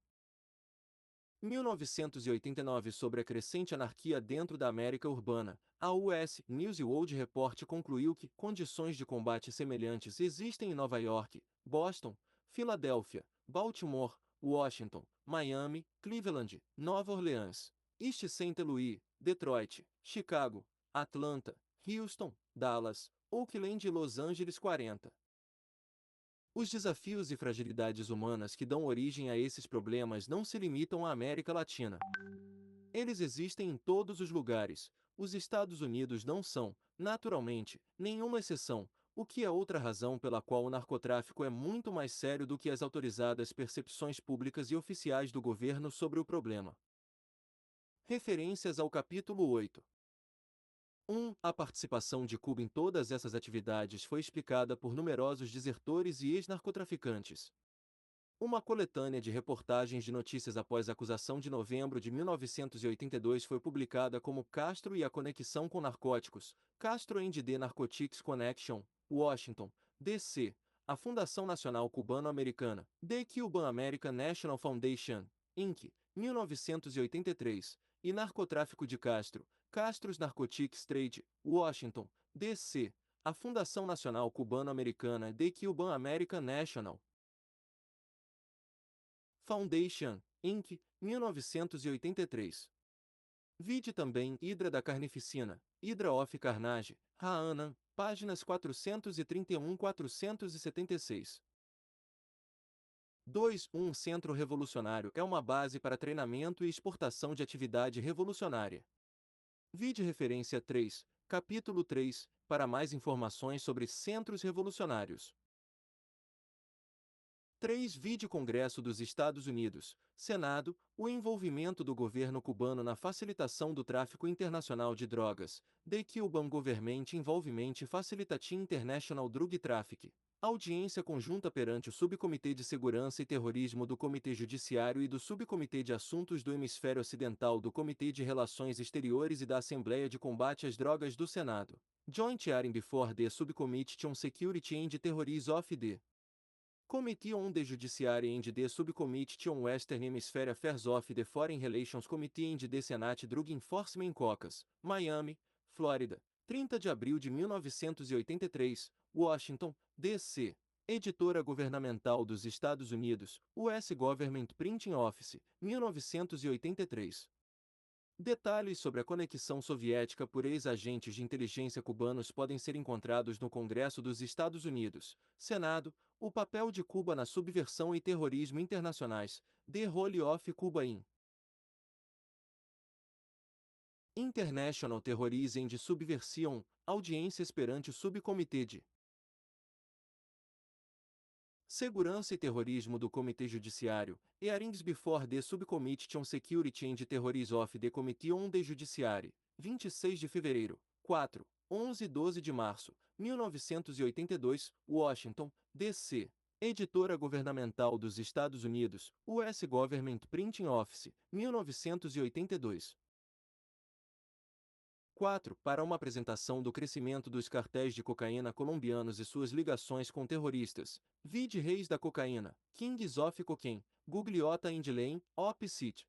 1989 sobre a crescente anarquia dentro da América urbana, a US News e World Report concluiu que condições de combate semelhantes existem em Nova York, Boston, Filadélfia, Baltimore, Washington, Miami, Cleveland, Nova Orleans, East Saint Louis, Detroit, Chicago, Atlanta, Houston, Dallas, Oakland e Los Angeles 40. Os desafios e fragilidades humanas que dão origem a esses problemas não se limitam à América Latina. Eles existem em todos os lugares. Os Estados Unidos não são, naturalmente, nenhuma exceção, o que é outra razão pela qual o narcotráfico é muito mais sério do que as autorizadas percepções públicas e oficiais do governo sobre o problema. Referências ao capítulo 8. 1. A participação de Cuba em todas essas atividades foi explicada por numerosos desertores e ex-narcotraficantes. Uma coletânea de reportagens de notícias após a acusação de novembro de 1982 foi publicada como Castro e a Conexão com Narcóticos, Castro and the Narcotics Connection, Washington, D.C., a Fundação Nacional Cubano-Americana, The Cuban American National Foundation, Inc., 1983, e Narcotráfico de Castro, Castro's Narcotics Trade, Washington, D.C., a Fundação Nacional Cubano-Americana The Cuban American National Foundation, Inc., 1983. Vide também Hidra da Carnificina, Hydra of Carnage, Haanan, páginas 431-476. 2. Um centro revolucionário é uma base para treinamento e exportação de atividade revolucionária. Vide referência 3, capítulo 3, para mais informações sobre centros revolucionários. 3. Vide Congresso dos Estados Unidos, Senado, o envolvimento do governo cubano na facilitação do tráfico internacional de drogas, The Cuban Government Involvement Facilitating International Drug Traffic. Audiência conjunta perante o Subcomitê de Segurança e Terrorismo do Comitê Judiciário e do Subcomitê de Assuntos do Hemisfério Ocidental do Comitê de Relações Exteriores e da Assembleia de Combate às Drogas do Senado. Joint Hearing before the Subcommittee on Security and Terrorism of the Committee on the Judiciary and the Subcommittee on Western Hemisphere Affairs of the Foreign Relations Committee and the Senate Drug Enforcement Caucus, Miami, Flórida, 30 de abril de 1983, Washington, D.C. Editora Governamental dos Estados Unidos, U.S. Government Printing Office, 1983. Detalhes sobre a conexão soviética por ex-agentes de inteligência cubanos podem ser encontrados no Congresso dos Estados Unidos, Senado, o papel de Cuba na subversão e terrorismo internacionais, The Role of Cuba in International Terrorism and Subversion, audiências perante o Subcomitê de Segurança e Terrorismo do Comitê Judiciário, Hearings before the Subcommittee on Security and Terrorism of the Committee on the Judiciary, 26 de fevereiro, 4, 11 e 12 de março, 1982, Washington, D.C. Editora Governamental dos Estados Unidos, U.S. Government Printing Office, 1982. 4. Para uma apresentação do crescimento dos cartéis de cocaína colombianos e suas ligações com terroristas, vide Reis da Cocaína, Kings of Cocaine, Gugliotta and Lane, Op. Cit.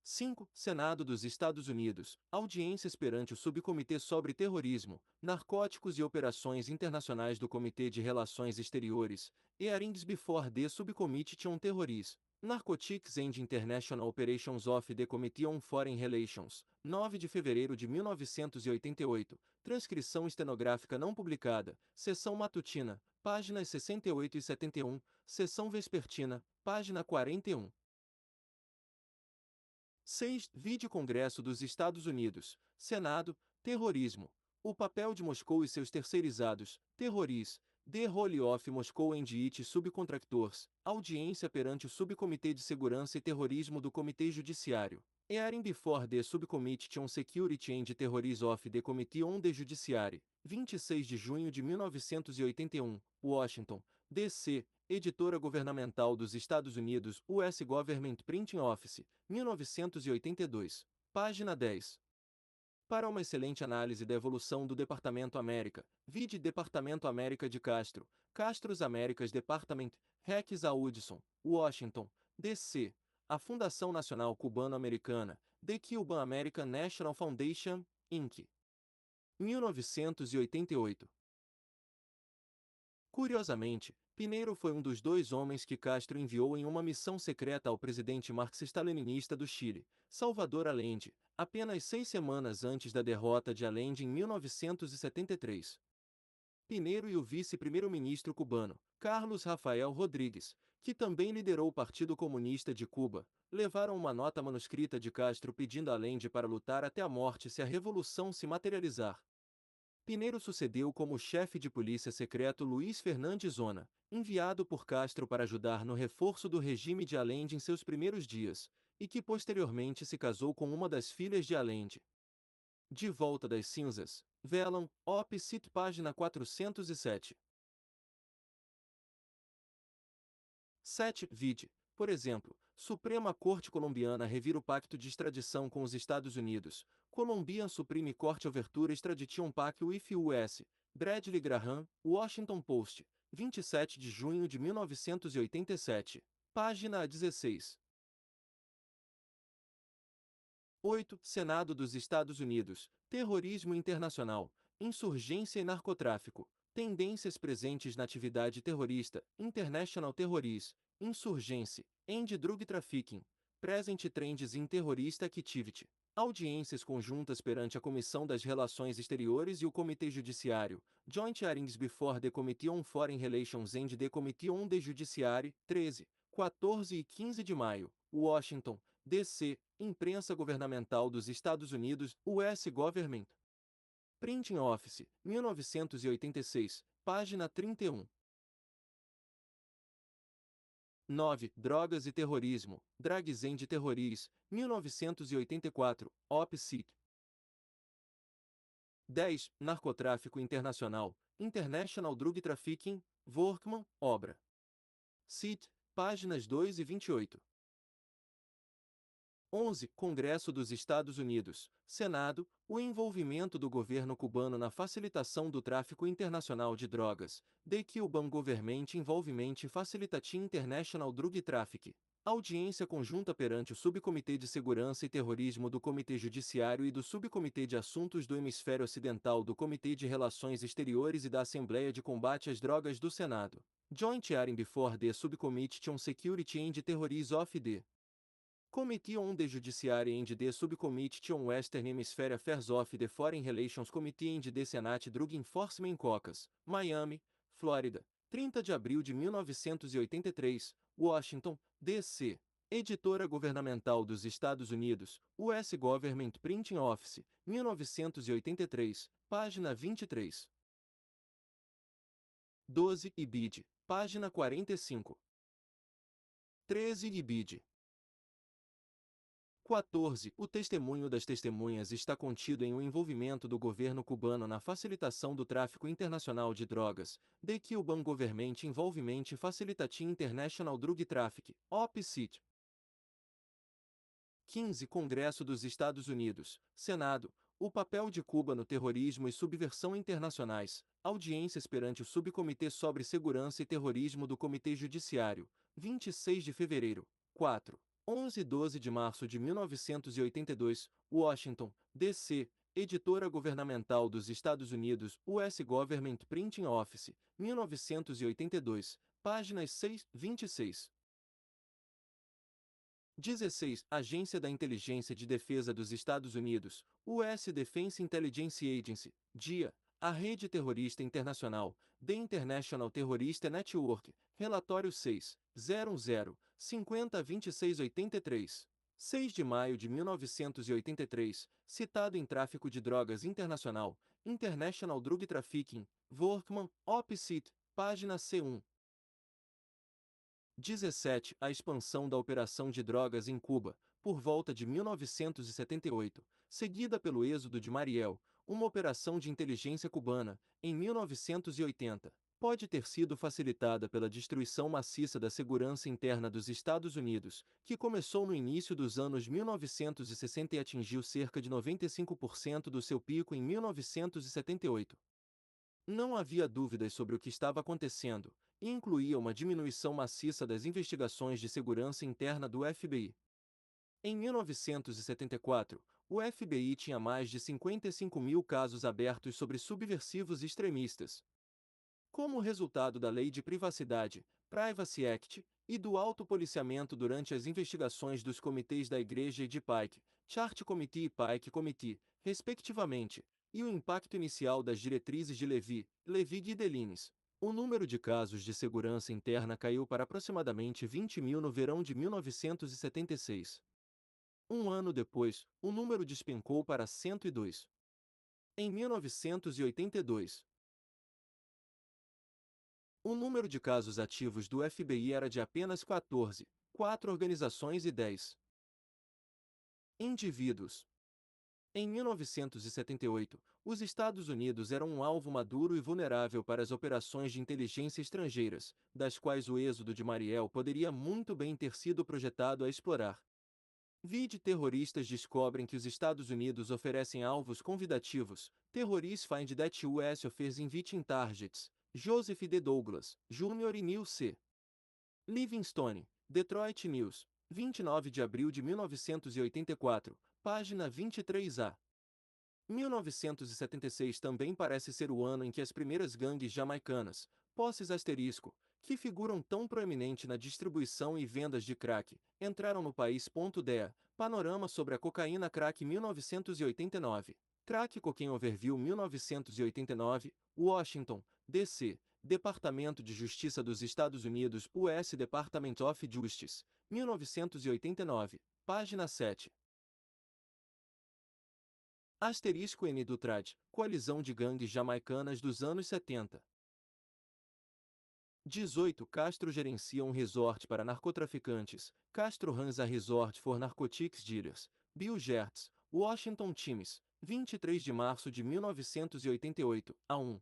5. Senado dos Estados Unidos, audiências perante o Subcomitê sobre Terrorismo, Narcóticos e Operações Internacionais do Comitê de Relações Exteriores, Hearings before the Subcommittee on Terrorism, Narcotics and International Operations of the Committee on Foreign Relations, 9 de fevereiro de 1988, transcrição estenográfica não publicada, sessão matutina, páginas 68 e 71, sessão vespertina, página 41. 6. Vide Congresso dos Estados Unidos, Senado, Terrorismo, o papel de Moscou e seus terceirizados, Terroris, The Role of Moscow and its Subcontractors, audiência perante o Subcomitê de Segurança e Terrorismo do Comitê Judiciário, Hearing before the Subcommittee on Security and Terrorism of the Committee on the Judiciary, 26 de junho de 1981, Washington, D.C., Editora Governamental dos Estados Unidos, U.S. Government Printing Office, 1982, página 10. Para uma excelente análise da evolução do Departamento América, vide Departamento América de Castro, Castros Américas Department, Rex A. Hudson, Washington, D.C., a Fundação Nacional Cubano-Americana, The Cuban American National Foundation, Inc. 1988. Curiosamente, Pineiro foi um dos dois homens que Castro enviou em uma missão secreta ao presidente marxista-leninista do Chile, Salvador Allende, apenas 6 semanas antes da derrota de Allende em 1973. Pineiro e o vice-primeiro-ministro cubano, Carlos Rafael Rodrigues, que também liderou o Partido Comunista de Cuba, levaram uma nota manuscrita de Castro pedindo a Allende para lutar até a morte se a revolução se materializar. Pineiro sucedeu como chefe de polícia secreto Luiz Fernandes Zona, enviado por Castro para ajudar no reforço do regime de Allende em seus primeiros dias, e que posteriormente se casou com uma das filhas de Allende. De volta das cinzas, Velam, Op. Cit. Página 407. 7. Vide, por exemplo, Suprema Corte Colombiana revira o pacto de extradição com os Estados Unidos, Colombian Supreme Court Overture Extradition Pact with US, Bradley Graham, Washington Post, 27 de junho de 1987, página 16. 8. Senado dos Estados Unidos, Terrorismo Internacional, Insurgência e Narcotráfico, tendências presentes na atividade terrorista, International Terrorism, Insurgência, End Drug Trafficking, Present Trends in Terrorist Activity. Audiências conjuntas perante a Comissão das Relações Exteriores e o Comitê Judiciário, Joint Hearings before the Committee on Foreign Relations and the Committee on the Judiciary, 13, 14 e 15 de maio, Washington, D.C., Imprensa Governamental dos Estados Unidos, US Government. Printing Office, 1986, página 31. 9. Drogas e Terrorismo, Drugs and Terrorism, 1984, Op. Cit. 10. Narcotráfico Internacional, International Drug Trafficking, Workman, obra. Cit. Páginas 2 e 28. 11. Congresso dos Estados Unidos, Senado, o envolvimento do governo cubano na facilitação do tráfico internacional de drogas, The Cuban Government Involvement Facilitating International Drug Traffic. Audiência conjunta perante o Subcomitê de Segurança e Terrorismo do Comitê Judiciário e do Subcomitê de Assuntos do Hemisfério Ocidental do Comitê de Relações Exteriores e da Assembleia de Combate às Drogas do Senado. Joint Hearing before the Subcommittee on Security and Terrorism of the Committee on the Judiciary and the Subcommittee on Western Hemisphere Affairs of the Foreign Relations Committee and the Senate Drug Enforcement Caucus, Miami, Flórida, 30 de abril de 1983, Washington, D.C. Editora Governamental dos Estados Unidos, US Government Printing Office, 1983, página 23. 12. IBID, página 45. 13. IBID. 14. O testemunho das testemunhas está contido em o envolvimento do governo cubano na facilitação do tráfico internacional de drogas, The Cuban Government Involvement Facilitating International Drug Traffic, Op. Cit. 15. Congresso dos Estados Unidos, Senado, o papel de Cuba no terrorismo e subversão internacionais, audiências perante o Subcomitê sobre Segurança e Terrorismo do Comitê Judiciário, 26 de fevereiro, 4. 11 e 12 de março de 1982, Washington, D.C., Editora Governamental dos Estados Unidos, US Government Printing Office, 1982, páginas 6, 26. 16. Agência da Inteligência de Defesa dos Estados Unidos, US Defense Intelligence Agency, DIA, a Rede Terrorista Internacional, The International Terrorist Network, Relatório 6, 010, 50-2683. 6 de maio de 1983, citado em Tráfico de Drogas Internacional, International Drug Trafficking, Workman, Op. Cit., página C1. 17. A expansão da operação de drogas em Cuba, por volta de 1978, seguida pelo êxodo de Mariel, uma operação de inteligência cubana, em 1980, pode ter sido facilitada pela destruição maciça da segurança interna dos Estados Unidos, que começou no início dos anos 1960 e atingiu cerca de 95% do seu pico em 1978. Não havia dúvidas sobre o que estava acontecendo, e incluía uma diminuição maciça das investigações de segurança interna do FBI. Em 1974, o FBI tinha mais de 55 mil casos abertos sobre subversivos extremistas. Como resultado da Lei de Privacidade, Privacy Act, e do autopoliciamento durante as investigações dos comitês da Igreja e de Pike, Chart Committee e Pike Committee, respectivamente, e o impacto inicial das diretrizes de Levy e Delines, o número de casos de segurança interna caiu para aproximadamente 20 mil no verão de 1976. Um ano depois, o número despencou para 102. Em 1982, o número de casos ativos do FBI era de apenas 14, 4 organizações e 10 indivíduos. Em 1978, os Estados Unidos eram um alvo maduro e vulnerável para as operações de inteligência estrangeiras, das quais o êxodo de Mariel poderia muito bem ter sido projetado a explorar. Vide terroristas descobrem que os Estados Unidos oferecem alvos convidativos, Terrorists find that US offers inviting targets, Joseph D. Douglas, Jr. e Neil C. Livingstone, Detroit News, 29 de abril de 1984, página 23A. 1976 também parece ser o ano em que as primeiras gangues jamaicanas, posses asterisco, que figuram tão proeminente na distribuição e vendas de crack, entraram no país. DEA, Panorama sobre a cocaína crack 1989. Crack Cocaine Overview 1989, Washington, D.C., Departamento de Justiça dos Estados Unidos, U.S. Department of Justice, 1989, página 7. Asterisco N do TRAD, Coalizão de Gangues Jamaicanas dos anos 70. 18. Castro gerencia um resort para narcotraficantes, Castro runs a resort for narcotics dealers, Bill Gertz, Washington Times, 23 de março de 1988, a 1.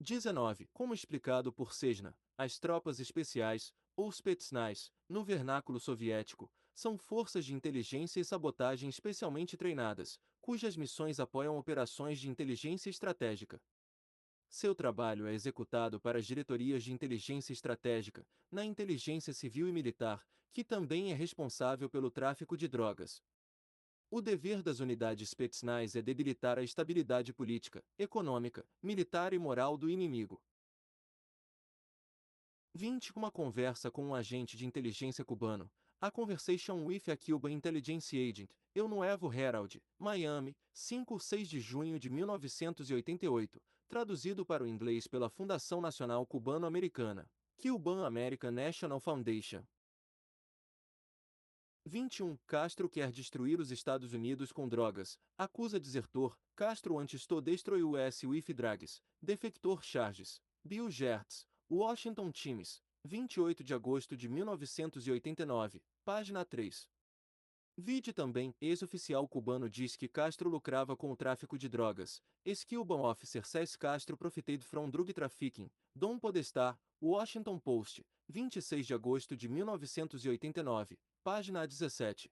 19. Como explicado por Sejna, as tropas especiais, ou Spetsnaz, no vernáculo soviético, são forças de inteligência e sabotagem especialmente treinadas, cujas missões apoiam operações de inteligência estratégica. Seu trabalho é executado para as diretorias de inteligência estratégica, na inteligência civil e militar, que também é responsável pelo tráfico de drogas. O dever das unidades Spetsnaz é debilitar a estabilidade política, econômica, militar e moral do inimigo. 20. Uma conversa com um agente de inteligência cubano. A Conversation with a Cuban Intelligence Agent, El Nuevo Herald, Miami, 5 ou 6 de junho de 1988, traduzido para o inglês pela Fundação Nacional Cubano-Americana, Cuban American National Foundation. 21. Castro quer destruir os Estados Unidos com drogas. Acusa desertor. Castro wants to destroy US with drugs. Defector charges. Bill Gertz, Washington Times, 28 de agosto de 1989, página 3. Vide também, ex-oficial cubano diz que Castro lucrava com o tráfico de drogas. Ex-Cuban officer says Castro profited from drug trafficking. Dom Podestar, Washington Post, 26 de agosto de 1989, página 17.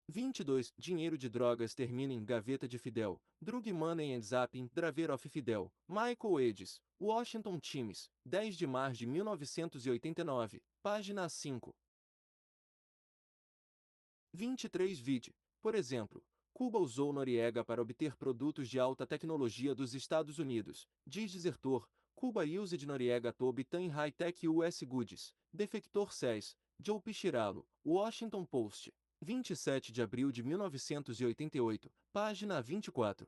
22. Dinheiro de drogas termina em gaveta de Fidel. Drug Money and Zapping, Draver of Fidel. Michael Edges, Washington Times, 10 de março de 1989, página 5. 23. Vide, por exemplo, Cuba usou Noriega para obter produtos de alta tecnologia dos Estados Unidos. Diz desertor, Cuba used Noriega to obtain high-tech US goods. Defector says, Joe Pichiralo, Washington Post, 27 de abril de 1988, página 24.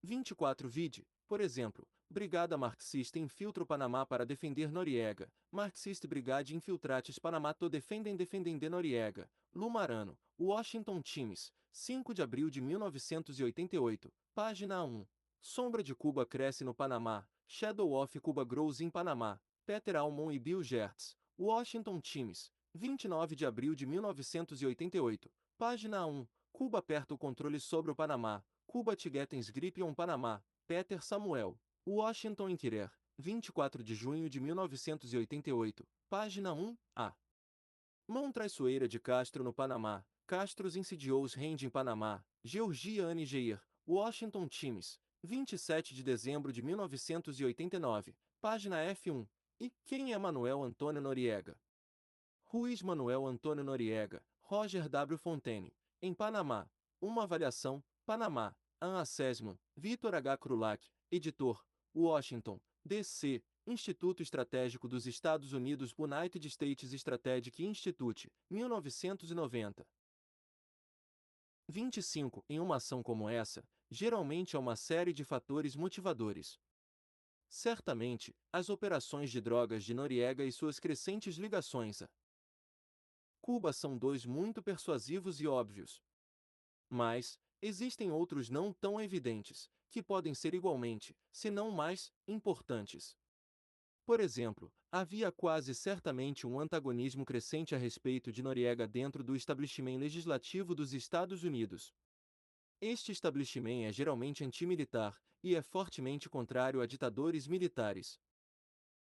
24. Vide, por exemplo, Brigada Marxista infiltra o Panamá para defender Noriega. Marxist Brigade infiltrates Panamá to defendem de Noriega. Lumarano, Washington Times, 5 de abril de 1988, página 1. Sombra de Cuba cresce no Panamá. Shadow of Cuba grows in Panamá. Peter Almond e Bill Gertz, Washington Times, 29 de abril de 1988, página 1. Cuba aperta o controle sobre o Panamá. Cuba Tigetens Grip on Panamá. Peter Samuel, Washington Inquirer, 24 de junho de 1988, página 1, a. Mão traiçoeira de Castro no Panamá. Castros insidious hand em Panamá. Georgia Anne Geir, Washington Times, 27 de dezembro de 1989, página F1. E quem é Manuel Antônio Noriega? Ruiz Manuel Antônio Noriega, Roger W. Fontaine, em Panamá. Uma avaliação, Panamá. Ann Assessment, Vitor H. Krulak, editor, Washington, D.C., Instituto Estratégico dos Estados Unidos United States Strategic Institute, 1990. 25. Em uma ação como essa, geralmente há uma série de fatores motivadores. Certamente, as operações de drogas de Noriega e suas crescentes ligações a Cuba são dois muito persuasivos e óbvios. Mas, existem outros não tão evidentes, que podem ser igualmente, se não mais, importantes. Por exemplo, havia quase certamente um antagonismo crescente a respeito de Noriega dentro do estabelecimento legislativo dos Estados Unidos. Este estabelecimento é geralmente antimilitar, e é fortemente contrário a ditadores militares.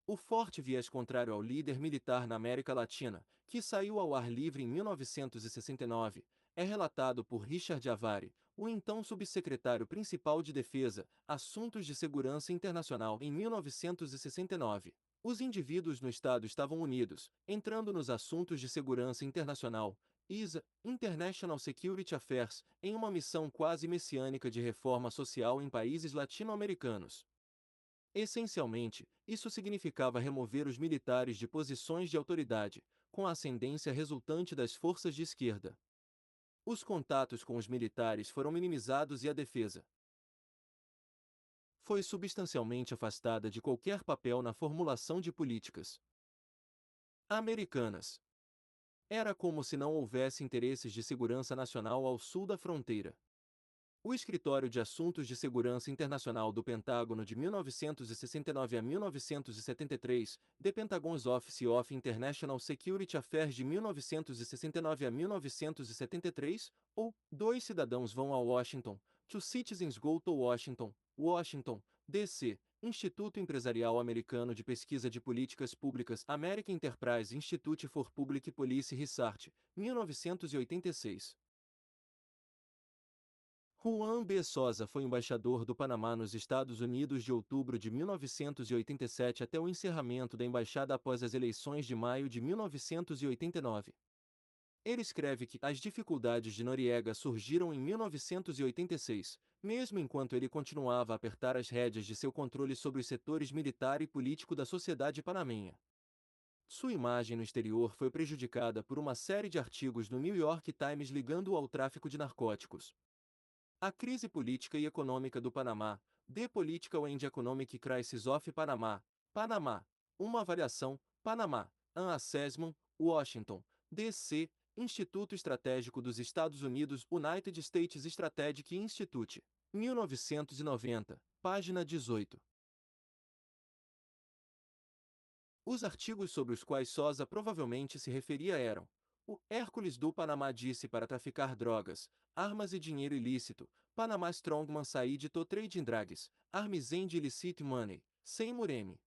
O forte viés contrário ao líder militar na América Latina, que saiu ao ar livre em 1969, é relatado por Richard Avari, o então subsecretário principal de Defesa, Assuntos de Segurança Internacional em 1969. Os indivíduos no Estado estavam unidos, entrando nos assuntos de segurança internacional, ISA, International Security Affairs, em uma missão quase messiânica de reforma social em países latino-americanos. Essencialmente, isso significava remover os militares de posições de autoridade, com a ascendência resultante das forças de esquerda. Os contatos com os militares foram minimizados e a defesa foi substancialmente afastada de qualquer papel na formulação de políticas americanas. Era como se não houvesse interesses de segurança nacional ao sul da fronteira. O Escritório de Assuntos de Segurança Internacional do Pentágono de 1969 a 1973, The Pentagon's Office of International Security Affairs de 1969 a 1973, ou Dois cidadãos vão a Washington, Two Citizens Go to Washington, Washington, D.C., Instituto Empresarial Americano de Pesquisa de Políticas Públicas American Enterprise Institute for Public Policy Research, 1986. Juan B. Sosa foi embaixador do Panamá nos Estados Unidos de outubro de 1987 até o encerramento da embaixada após as eleições de maio de 1989. Ele escreve que as dificuldades de Noriega surgiram em 1986, mesmo enquanto ele continuava a apertar as rédeas de seu controle sobre os setores militar e político da sociedade panamenha. Sua imagem no exterior foi prejudicada por uma série de artigos no New York Times ligando-o ao tráfico de narcóticos. A crise política e econômica do Panamá, The Political and Economic Crisis of Panama, Panamá, uma avaliação, Panamá, An Assessment, Washington, D.C., Instituto Estratégico dos Estados Unidos, United States Strategic Institute, 1990, página 18. Os artigos sobre os quais Sosa provavelmente se referia eram: o Hércules do Panamá disse para traficar drogas, armas e dinheiro ilícito, Panamá Strongman Said to Trade in Drugs, Arms and Illicit Money, Seymour M.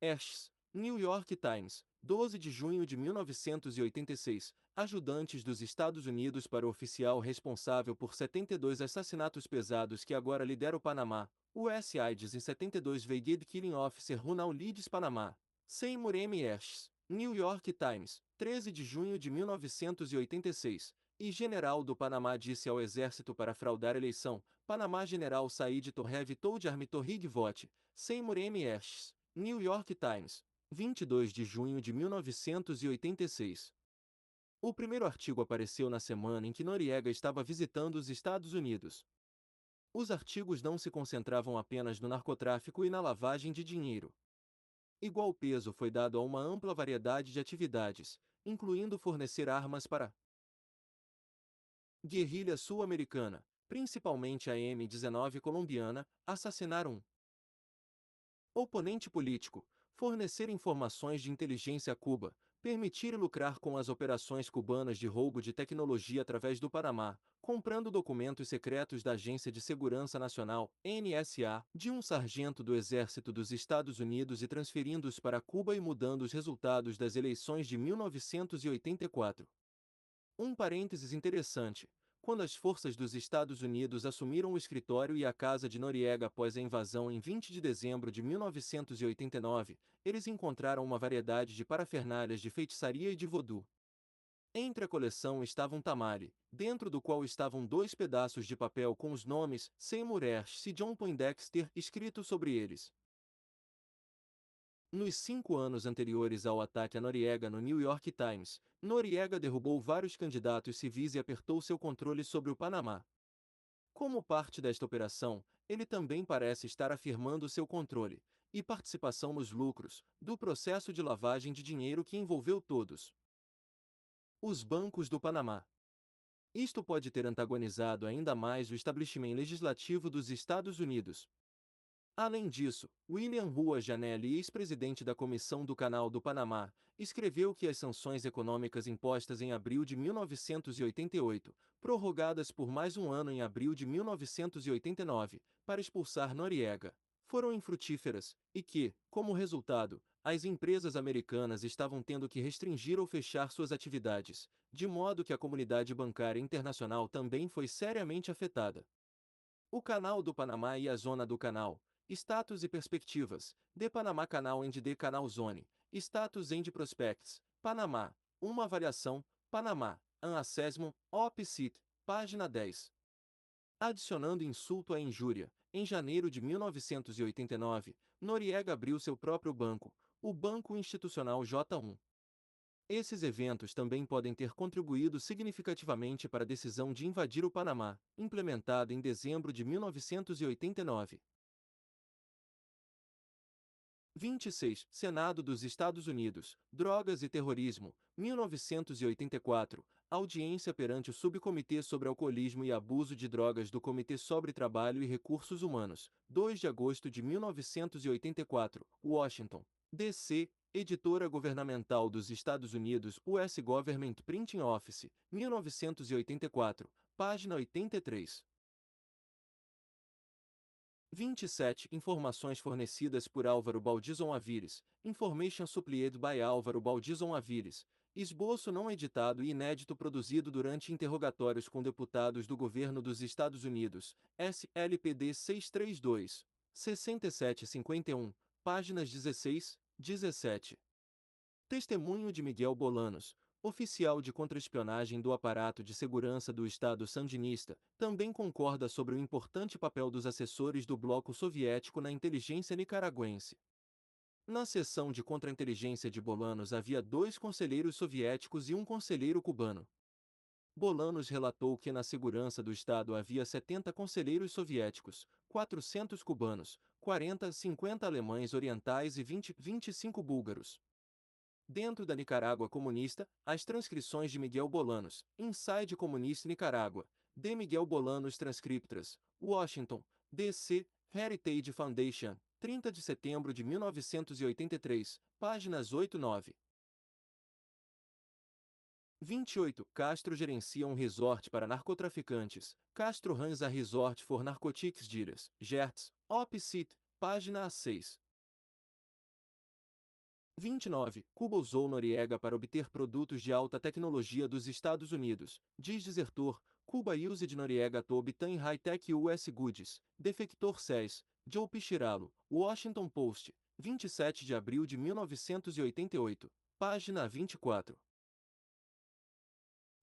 Hersh, New York Times, 12 de junho de 1986, ajudantes dos Estados Unidos para o oficial responsável por 72 assassinatos pesados que agora lidera o Panamá, US AIDS em 72 Veiged Killing Officer who now leads Panamá, Seymour M. Hersh, New York Times, 13 de junho de 1986, e general do Panamá disse ao exército para fraudar eleição, Panamá General Said to have told army to rig vote, Seymour M. Hersh, New York Times, 22 de junho de 1986. O primeiro artigo apareceu na semana em que Noriega estava visitando os Estados Unidos. Os artigos não se concentravam apenas no narcotráfico e na lavagem de dinheiro. Igual peso foi dado a uma ampla variedade de atividades, incluindo fornecer armas para guerrilha sul-americana, principalmente a M-19 colombiana, assassinar um oponente político, fornecer informações de inteligência a Cuba, permitir e lucrar com as operações cubanas de roubo de tecnologia através do Panamá, comprando documentos secretos da Agência de Segurança Nacional, NSA, de um sargento do Exército dos Estados Unidos e transferindo-os para Cuba e mudando os resultados das eleições de 1984. Um parênteses interessante. Quando as forças dos Estados Unidos assumiram o escritório e a casa de Noriega após a invasão em 20 de dezembro de 1989, eles encontraram uma variedade de parafernálias de feitiçaria e de vodú. Entre a coleção estava um tamale, dentro do qual estavam dois pedaços de papel com os nomes Seymour Hersh e John Poindexter escritos sobre eles. Nos 5 anos anteriores ao ataque a Noriega no New York Times, Noriega derrubou vários candidatos civis e apertou seu controle sobre o Panamá. Como parte desta operação, ele também parece estar afirmando seu controle e participação nos lucros do processo de lavagem de dinheiro que envolveu todos os bancos do Panamá. Isto pode ter antagonizado ainda mais o estabelecimento legislativo dos Estados Unidos. Além disso, William Rua Janelli, ex-presidente da Comissão do Canal do Panamá, escreveu que as sanções econômicas impostas em abril de 1988, prorrogadas por mais um ano em abril de 1989, para expulsar Noriega, foram infrutíferas, e que, como resultado, as empresas americanas estavam tendo que restringir ou fechar suas atividades, de modo que a comunidade bancária internacional também foi seriamente afetada. O Canal do Panamá e a Zona do Canal. Status e perspectivas. The Panama Canal and the Canal Zone. Status and Prospects. Panamá. Uma avaliação. Panamá. an assessment, opcit, página 10. Adicionando insulto à injúria, em janeiro de 1989, Noriega abriu seu próprio banco, o Banco Institucional J1. Esses eventos também podem ter contribuído significativamente para a decisão de invadir o Panamá, implementada em dezembro de 1989. 26. Senado dos Estados Unidos, Drogas e Terrorismo, 1984, audiência perante o Subcomitê sobre Alcoolismo e Abuso de Drogas do Comitê sobre Trabalho e Recursos Humanos, 2 de agosto de 1984, Washington, D.C., Editora Governamental dos Estados Unidos US Government Printing Office, 1984, página 83. 27. Informações fornecidas por Álvaro Baldizon Avires. Information supplied by Álvaro Baldizon Avires. Esboço não editado e inédito produzido durante interrogatórios com deputados do governo dos Estados Unidos. SLPD 632. 6751. Páginas 16, 17. Testemunho de Miguel Bolanos, oficial de contra-espionagem do aparato de segurança do Estado sandinista, também concorda sobre o importante papel dos assessores do bloco soviético na inteligência nicaragüense. Na seção de contra-inteligência de Bolanos havia 2 conselheiros soviéticos e um conselheiro cubano. Bolanos relatou que na segurança do Estado havia 70 conselheiros soviéticos, 400 cubanos, 40 a 50 alemães orientais e 25 búlgaros. Dentro da Nicarágua comunista, as transcrições de Miguel Bolanos, Inside Comunista Nicarágua, de Miguel Bolanos Transcriptras, Washington, D.C., Heritage Foundation, 30 de setembro de 1983, páginas 8 e 9. 28. Castro gerencia um resort para narcotraficantes. Castro runs a resort for narcotics dealers. Gertz, Opcit, página 6. 29. Cuba usou Noriega para obter produtos de alta tecnologia dos Estados Unidos. Diz desertor, Cuba used Noriega to obtain high-tech US goods. Defector says, Joe Pichiralo, Washington Post, 27 de abril de 1988. Página 24.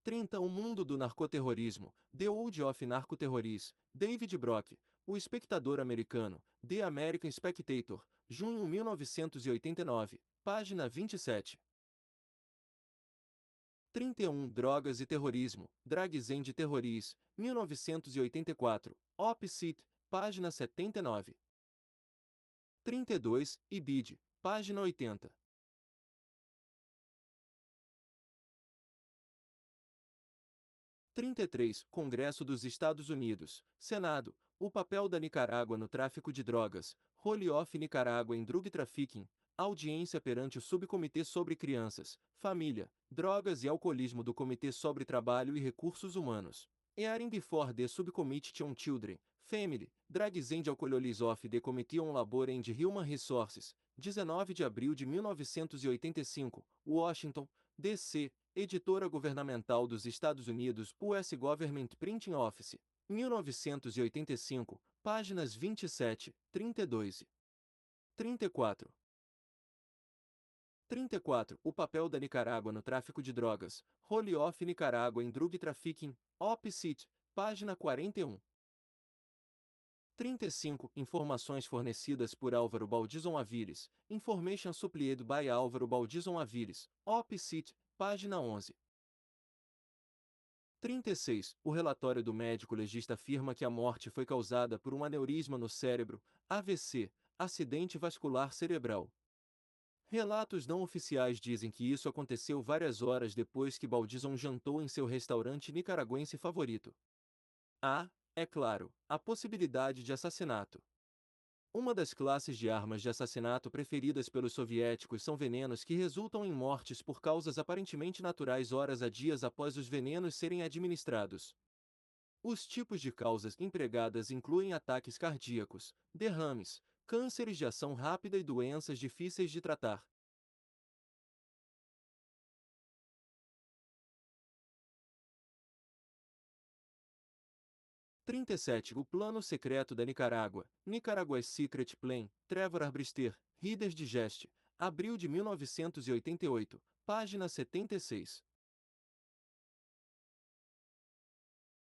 30. O mundo do narcoterrorismo. The World of Narcoterrorism. David Brock, O Espectador Americano. The American Spectator. Junho 1989. Página 27. 31. Drogas e Terrorismo. Drugs and Terrorism. 1984. Opcit. Página 79. 32. IBID. Página 80. 33. Congresso dos Estados Unidos. Senado. O papel da Nicarágua no tráfico de drogas. Role of Nicarágua in Drug Trafficking. Audiência perante o Subcomitê sobre Crianças, Família, Drogas e Alcoolismo do Comitê sobre Trabalho e Recursos Humanos. Hearing before the Subcommittee on Children, Family, Drugs and Alcoholism of the Committee on Labor and Human Resources. 19 de abril de 1985, Washington, D.C., Editora Governamental dos Estados Unidos US Government Printing Office, 1985, páginas 27, 32 e 34. 34. O papel da Nicarágua no tráfico de drogas. Role of Nicarágua in Drug Trafficking, Opcit, página 41. 35. Informações fornecidas por Álvaro Baldizon Avires. Information supplied by Álvaro Baldizon Avires, Opcit, página 11. 36. O relatório do médico legista afirma que a morte foi causada por um aneurisma no cérebro, AVC, acidente vascular cerebral. Relatos não oficiais dizem que isso aconteceu várias horas depois que Baldizon jantou em seu restaurante nicaragüense favorito. Há, é claro, a possibilidade de assassinato. Uma das classes de armas de assassinato preferidas pelos soviéticos são venenos que resultam em mortes por causas aparentemente naturais horas a dias após os venenos serem administrados. Os tipos de causas empregadas incluem ataques cardíacos, derrames, cânceres de ação rápida e doenças difíceis de tratar. 37. O Plano Secreto da Nicarágua, Nicaragua's Secret Plan, Trevor Arbrister, Reader's Digest, abril de 1988, página 76.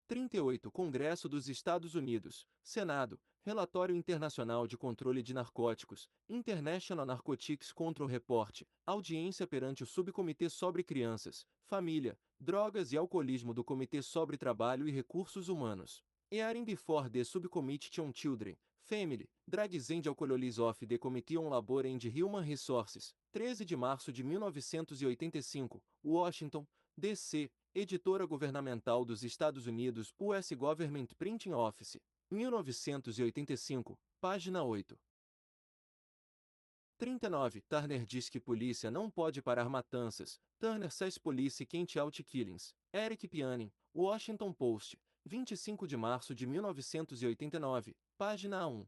38 Congresso dos Estados Unidos, Senado, Relatório Internacional de Controle de Narcóticos, International Narcotics Control Report, audiência perante o Subcomitê sobre Crianças, Família, Drogas e Alcoolismo do Comitê sobre Trabalho e Recursos Humanos. Hearing before the Subcommittee on Children, Family, Drugs and Alcoholism of the Committee on Labor and Human Resources, 13 de março de 1985, Washington, D.C., Editora Governamental dos Estados Unidos, US Government Printing Office, 1985, página 8. 39. Turner diz que polícia não pode parar matanças. Turner says police can't out killings. Eric Pianin, Washington Post, 25 de março de 1989, página 1.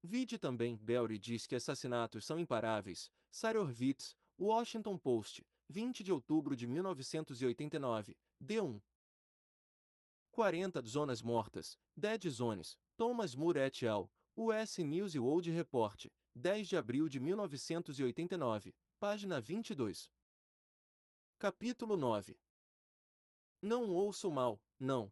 Vide também, Belry diz que assassinatos são imparáveis. Sarah Horvitz, Washington Post, 20 de outubro de 1989, D1. 40 Zonas mortas, Dead Zones, Thomas Moore et al., US News e World Report, 10 de abril de 1989, página 22. Capítulo 9. Não ouço mal, não.